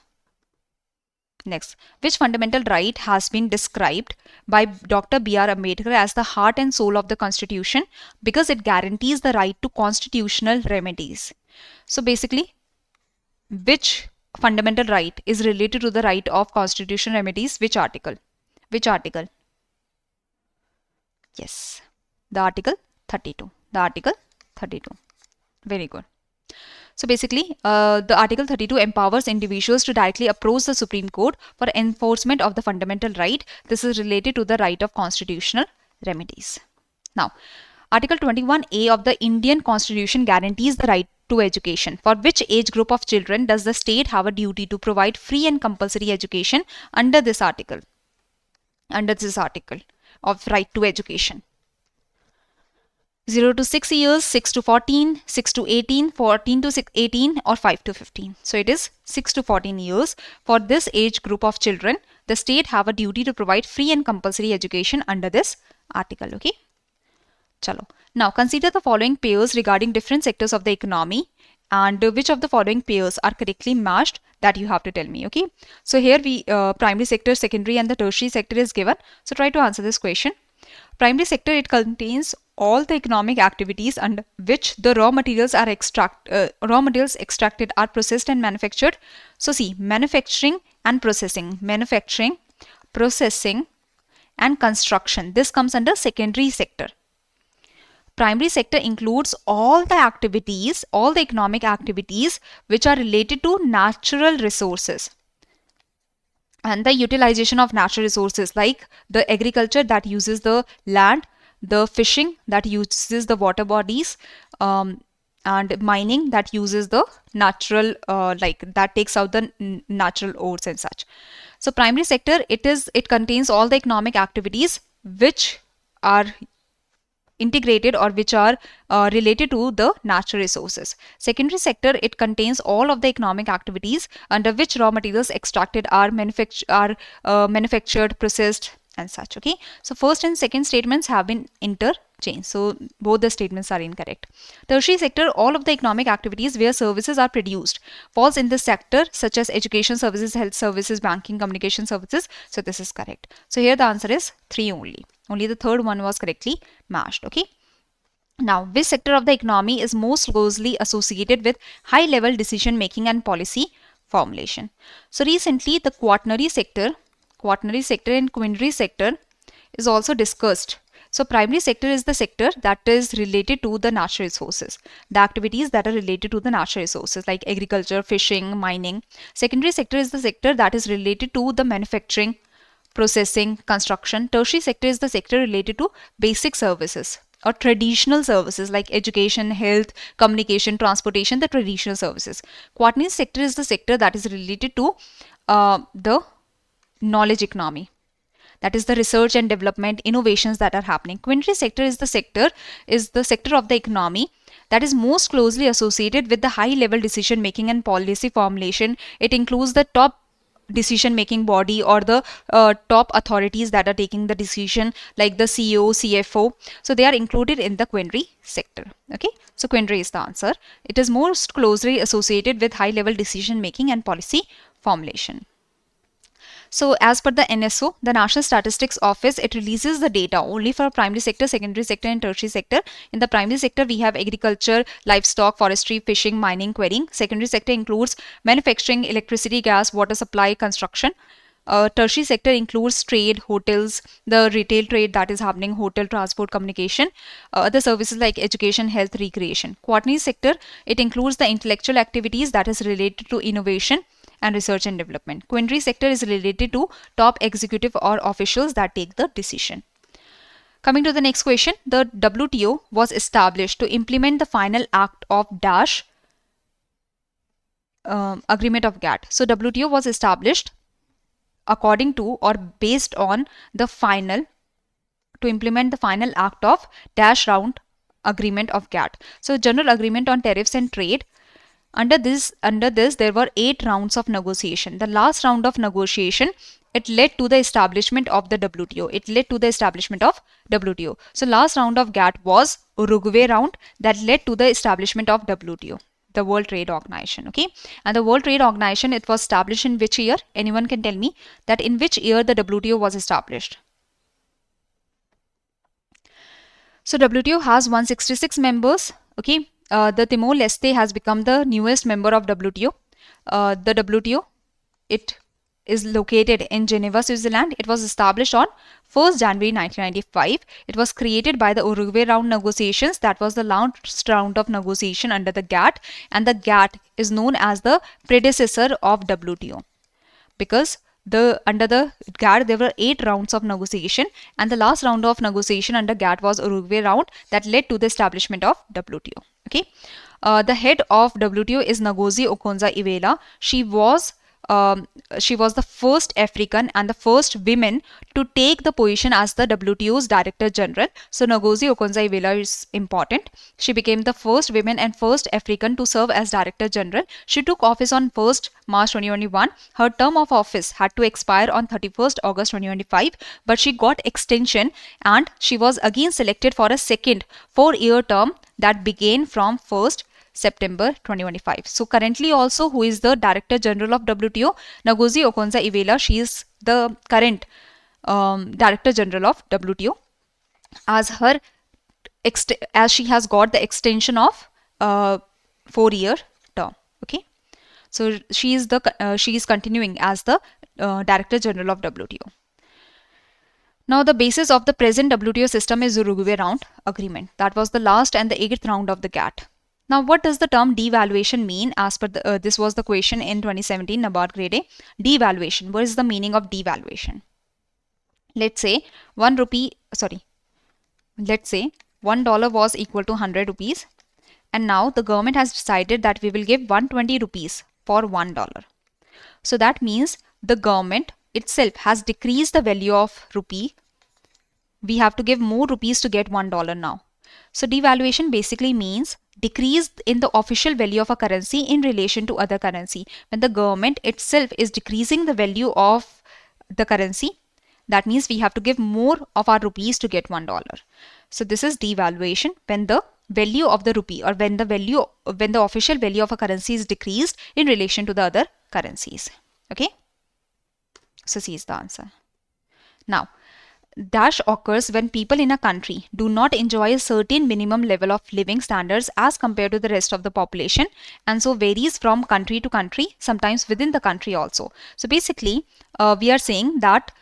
Next, which fundamental right has been described by Dr. B.R. Ambedkar as the heart and soul of the Constitution because it guarantees the right to constitutional remedies? So basically, which fundamental right is related to the right of constitutional remedies? Which article? Which article? Yes, the Article 32. The Article 32. Very good. So basically, the Article 32 empowers individuals to directly approach the Supreme Court for enforcement of the fundamental right. This is related to the right of constitutional remedies. Now, Article 21A of the Indian Constitution guarantees the right to education. For which age group of children does the state have a duty to provide free and compulsory education under this article? Under this article of right to education. 0 to 6 years, 6 to 14, 6 to 18, 14 to 18 or 5 to 15. So it is 6 to 14 years. For this age group of children, the state have a duty to provide free and compulsory education under this article. Okay. Chalo. Now consider the following pairs regarding different sectors of the economy and which of the following pairs are correctly matched, that you have to tell me. Okay. So here we primary sector, secondary and the tertiary sector is given. So try to answer this question. Primary sector, it contains all the economic activities under which the raw materials extracted are processed and manufactured. So see, manufacturing and processing, and construction. This comes under secondary sector. Primary sector includes all the activities, all the economic activities which are related to natural resources and the utilization of natural resources, like the agriculture that uses the land, the fishing that uses the water bodies, and mining that uses the natural, that takes out the natural ores and such. So primary sector, it contains all the economic activities which are integrated or which are related to the natural resources. Secondary sector, it contains all of the economic activities under which raw materials extracted are manufactured, processed and such. Okay, so first and second statements have been interchanged, so both the statements are incorrect. Tertiary sector, all of the economic activities where services are produced falls in this sector, such as education services, health services, banking, communication services. So this is correct. So here the answer is 3 only. Only the third one was correctly matched. Okay. Now, which sector of the economy is most closely associated with high level decision making and policy formulation? So recently the quaternary sector and quinary sector is also discussed. So primary sector is the sector that is related to the natural resources, the activities that are related to the natural resources like agriculture, fishing, mining. Secondary sector is the sector that is related to the manufacturing, processing, construction. Tertiary sector is the sector related to basic services or traditional services like education, health, communication, transportation, the traditional services. Quaternary sector is the sector that is related to the knowledge economy, that is the research and development, innovations that are happening. Quinary sector is the sector of the economy that is most closely associated with the high level decision making and policy formulation. It includes the top decision making body or the top authorities that are taking the decision like the CEO, CFO. So they are included in the quinary sector. Okay, so quinary is the answer. It is most closely associated with high level decision making and policy formulation. So as per the NSO, the National Statistics Office, it releases the data only for primary sector, secondary sector and tertiary sector. In the primary sector, we have agriculture, livestock, forestry, fishing, mining, quarrying. Secondary sector includes manufacturing, electricity, gas, water supply, construction. Tertiary sector includes trade, hotels, the retail trade that is happening, hotel, transport, communication, other services like education, health, recreation. Quaternary sector, it includes the intellectual activities that is related to innovation and research and development. Quinary sector is related to top executive or officials that take the decision. Coming to the next question, the WTO was established to implement the final act of dash agreement of GATT. So WTO was established according to or based on the final, to implement the final act of dash round agreement of GATT. So general agreement on tariffs and trade. Under this there were 8 rounds of negotiation. The last round of negotiation, it led to the establishment of the WTO. So last round of GATT was Uruguay round that led to the establishment of WTO, the World Trade Organization. Okay, and the World Trade Organization, it was established in which year? Anyone can tell me that in which year the WTO was established? So WTO has 166 members. Okay, the Timor-Leste has become the newest member of WTO. The WTO, it is located in Geneva, Switzerland. It was established on 1st January 1995. It was created by the Uruguay round negotiations. That was the last round of negotiation under the GATT, and the GATT is known as the predecessor of WTO because under the GATT there were 8 rounds of negotiation, and the last round of negotiation under GATT was Uruguay round that led to the establishment of WTO. Okay, the head of WTO is Ngozi Okonjo-Iweala. She was the first African and the first woman to take the position as the WTO's Director General. So Ngozi Okonjo-Iweala is important. She became the first woman and first African to serve as Director General. She took office on 1st March 2021. Her term of office had to expire on 31st August 2025, but she got extension and she was again selected for a second 4-year term that began from 1st September 2025. So currently also, who is the Director General of WTO? Ngozi Okonjo-Iweala. She is the current Director General of WTO, as she has got the extension of 4-year term. Okay, so she is continuing as the Director General of WTO. Now the basis of the present WTO system is Uruguay round agreement. That was the last and the 8th round of the GATT. Now, what does the term devaluation mean? As per this was the question in 2017 NABARD Grade A. Devaluation. What is the meaning of devaluation? Let's say $1 was equal to 100 rupees, and now the government has decided that we will give 120 rupees for $1. So that means the government itself has decreased the value of rupee. We have to give more rupees to get $1 now. So devaluation basically means decrease in the official value of a currency in relation to other currency. When the government itself is decreasing the value of the currency, that means we have to give more of our rupees to get $1. So this is devaluation, when the value of the rupee or when the official value of a currency is decreased in relation to the other currencies. Okay, so C is the answer. Now, dash occurs when people in a country do not enjoy a certain minimum level of living standards as compared to the rest of the population, and so varies from country to country, sometimes within the country also. So basically we are saying that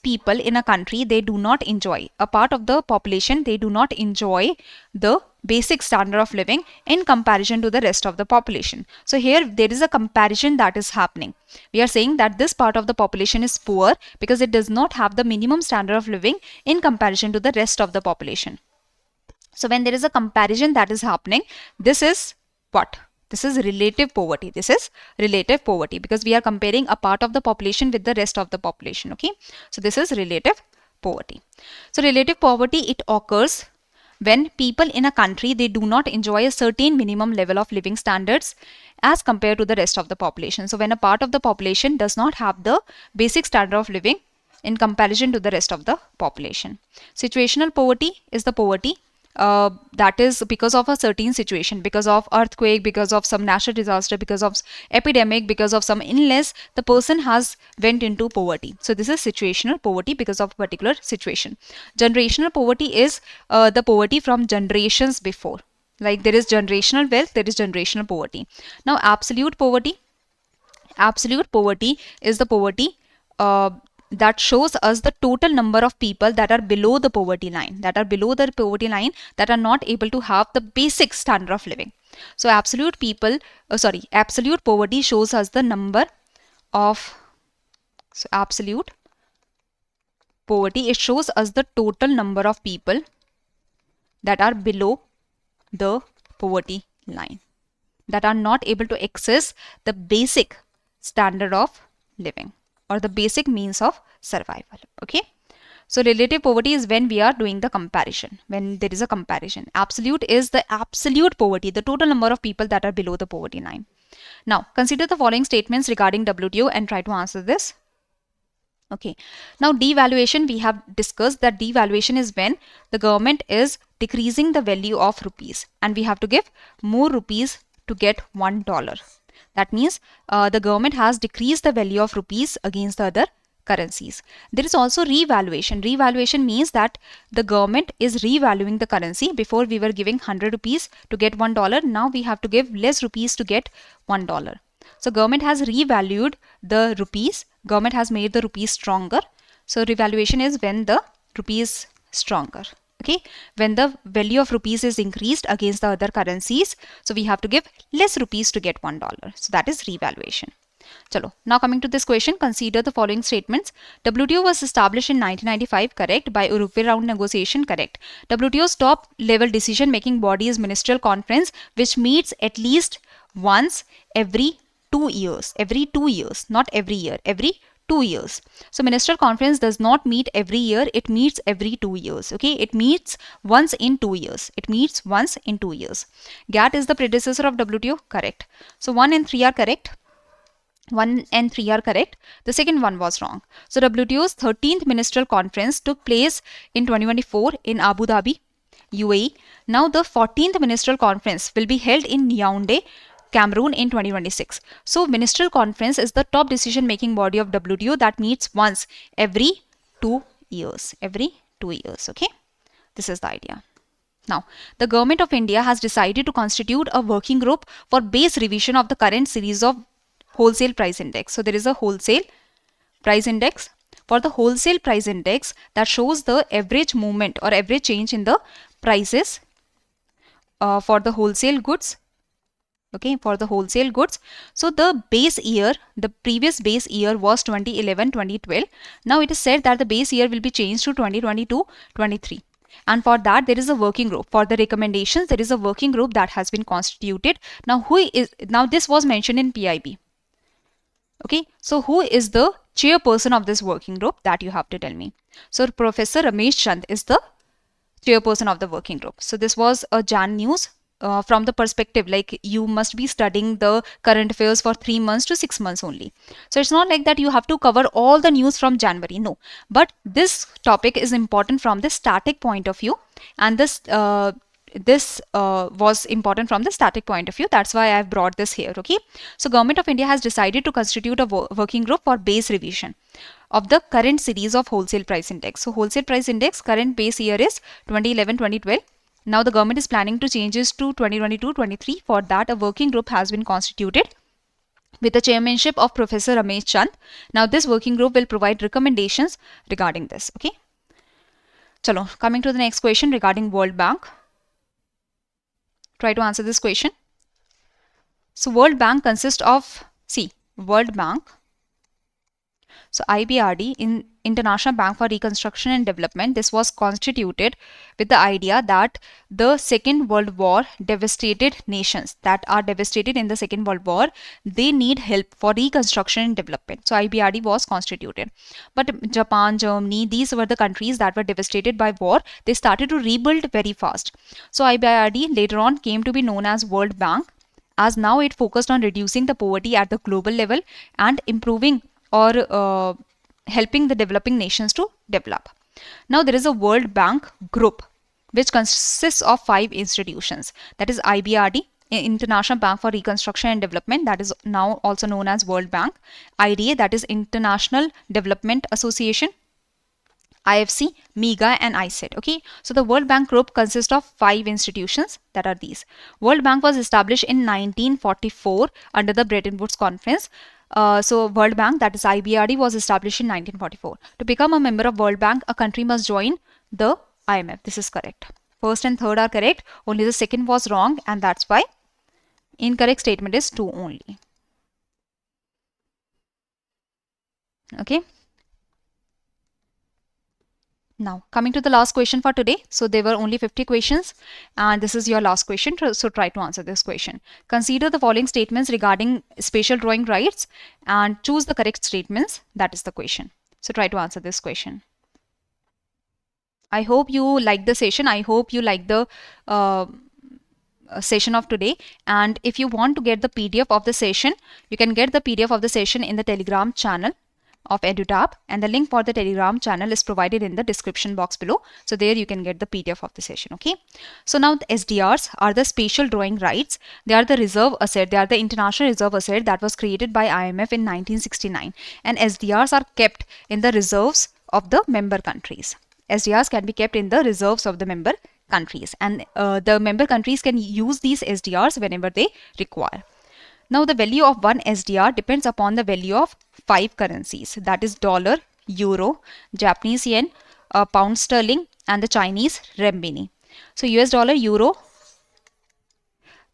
people in a country, they do not enjoy, a part of the population, they do not enjoy the basic standard of living in comparison to the rest of the population. So here there is a comparison that is happening. We are saying that this part of the population is poor because it does not have the minimum standard of living in comparison to the rest of the population. So when there is a comparison that is happening, this is what? This is relative poverty. This is relative poverty because we are comparing a part of the population with the rest of the population. Okay, so this is relative poverty. So relative poverty, it occurs when people in a country, they do not enjoy a certain minimum level of living standards as compared to the rest of the population. So when a part of the population does not have the basic standard of living in comparison to the rest of the population. Situational poverty is the poverty that is because of a certain situation, because of earthquake, because of some natural disaster, because of epidemic, because of some illness, the person has went into poverty. So this is situational poverty because of a particular situation. Generational poverty is the poverty from generations before. Like there is generational wealth, there is generational poverty. Now absolute poverty is the poverty that shows us the total number of people that are below the poverty line, that are not able to have the basic standard of living. So absolute poverty shows us the number of, so absolute poverty, it shows us the total number of people that are below the poverty line, that are not able to access the basic standard of living or the basic means of survival. Okay. So relative poverty is when we are doing the comparison, when there is a comparison. Absolute is the absolute poverty, the total number of people that are below the poverty line. Now consider the following statements regarding WTO and try to answer this. Okay. Now devaluation, we have discussed that devaluation is when the government is decreasing the value of rupees and we have to give more rupees to get $1. That means the government has decreased the value of rupees against the other currencies. There is also revaluation. Revaluation means that the government is revaluing the currency. Before we were giving 100 rupees to get $1. Now we have to give less rupees to get $1. So government has revalued the rupees. Government has made the rupees stronger. So revaluation is when the rupee is stronger. Okay, when the value of rupees is increased against the other currencies, so we have to give less rupees to get $1. So that is revaluation. Chalo, now coming to this question, consider the following statements. WTO was established in 1995, correct, by Uruguay round negotiation, correct. WTO's top level decision making body is Ministerial Conference, which meets at least once every 2 years. Every 2 years, not every year, every 2 years. So Ministerial Conference does not meet every year, it meets every 2 years. Okay, it meets once in 2 years. It meets once in 2 years. GATT is the predecessor of WTO, correct. So 1 and 3 are correct. 1 and 3 are correct. The second one was wrong. So WTO's 13th Ministerial Conference took place in 2024 in Abu Dhabi, UAE. Now the 14th Ministerial Conference will be held in Yaoundé, Cameroon in 2026. So Ministerial Conference is the top decision making body of WTO that meets once every 2 years. Every 2 years. Okay. This is the idea. Now, the government of India has decided to constitute a working group for base revision of the current series of wholesale price index. So there is a wholesale price index. For the wholesale price index, that shows the average movement or average change in the prices for the wholesale goods. Okay, for the wholesale goods. So the base year, the previous base year was 2011-2012. Now it is said that the base year will be changed to 2022-23. And for that, there is a working group. For the recommendations, there is a working group that has been constituted. Now, this was mentioned in PIB. Okay, so who is the chairperson of this working group? That you have to tell me. So Professor Ramesh Chand is the chairperson of the working group. So this was a Jan news. From the perspective, like you must be studying the current affairs for 3 months to 6 months only. So it's not like that you have to cover all the news from January. No, but this topic is important from the static point of view, and this was important from the static point of view. That's why I've brought this here. Okay. So Government of India has decided to constitute a working group for base revision of the current series of wholesale price index. So wholesale price index current base year is 2011-2012. Now the government is planning to change this to 2022-23. For that, a working group has been constituted with the chairmanship of Professor Ramesh Chand. Now this working group will provide recommendations regarding this. Okay. Chalo, coming to the next question regarding World Bank. Try to answer this question. So World Bank consists of, World Bank. So IBRD, in International Bank for Reconstruction and Development, this was constituted with the idea that the Second World War devastated nations that are devastated in the Second World War, they need help for reconstruction and development. So IBRD was constituted. But Japan, Germany, these were the countries that were devastated by war. They started to rebuild very fast. So IBRD later on came to be known as World Bank, as now it focused on reducing the poverty at the global level and improving or helping the developing nations to develop. Now there is a World Bank group which consists of 5 institutions. That is IBRD, International Bank for Reconstruction and Development, that is now also known as World Bank. IDA, that is International Development Association. IFC, MEGA and ISET. Okay, so the World Bank group consists of 5 institutions that are these. World Bank was established in 1944 under the Bretton Woods Conference. So World Bank, that is IBRD, was established in 1944. To become a member of World Bank, a country must join the IMF. This is correct. First and third are correct. Only the second was wrong, and that's why incorrect statement is 2 only. Okay. Now, coming to the last question for today. So, there were only 50 questions and this is your last question. So, try to answer this question. Consider the following statements regarding spatial drawing rights and choose the correct statements. That is the question. So, try to answer this question. I hope you like the session. I hope you like the session of today. And if you want to get the PDF of the session, you can get the PDF of the session in the Telegram channel of EduTap, and the link for the Telegram channel is provided in the description box below. So there you can get the PDF of the session. Okay. So now the SDRs are the spatial drawing rights. They are the reserve asset. They are the international reserve asset that was created by IMF in 1969. And SDRs are kept in the reserves of the member countries. SDRs can be kept in the reserves of the member countries, and the member countries can use these SDRs whenever they require. Now the value of one SDR depends upon the value of 5 currencies, that is dollar, euro, Japanese yen, pound sterling, and the Chinese renminbi. So US dollar, euro,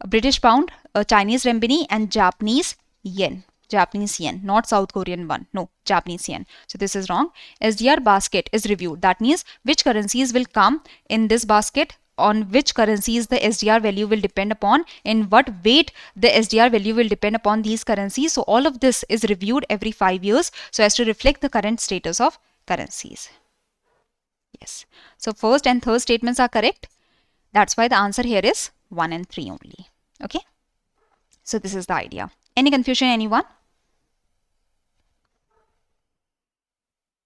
British pound, Chinese renminbi, and Japanese yen. Japanese yen, not South Korean one. No, Japanese yen. So this is wrong. SDR basket is reviewed. That means which currencies will come in this basket, on which currencies the SDR value will depend upon, in what weight the SDR value will depend upon these currencies. So all of this is reviewed every 5 years so as to reflect the current status of currencies. Yes. So first and third statements are correct. That's why the answer here is 1 and 3 only. Okay. So this is the idea. Any confusion, anyone?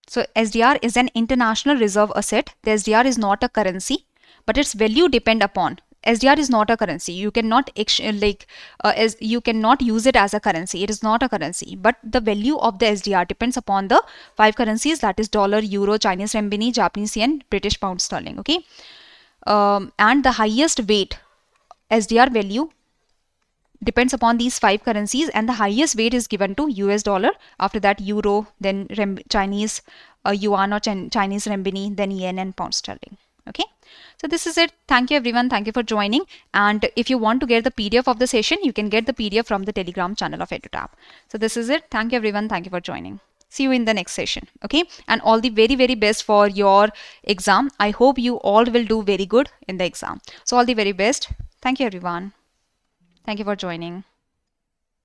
So SDR is an international reserve asset. The SDR is not a currency, but its value depend upon. SDR is not a currency. You cannot you cannot use it as a currency. It is not a currency, but the value of the SDR depends upon the 5 currencies, that is dollar, euro, Chinese renminbi, Japanese yen, British pound sterling. Okay, and the highest weight SDR value depends upon these 5 currencies, and the highest weight is given to US dollar, after that euro, then Chinese yuan or Chinese renminbi, then yen and pound sterling. Okay, so this is it. Thank you everyone. Thank you for joining. And if you want to get the PDF of the session, you can get the PDF from the Telegram channel of EduTap. So this is it. Thank you everyone. Thank you for joining. See you in the next session. Okay, and all the very, very best for your exam. I hope you all will do very good in the exam. So all the very best. Thank you everyone. Thank you for joining.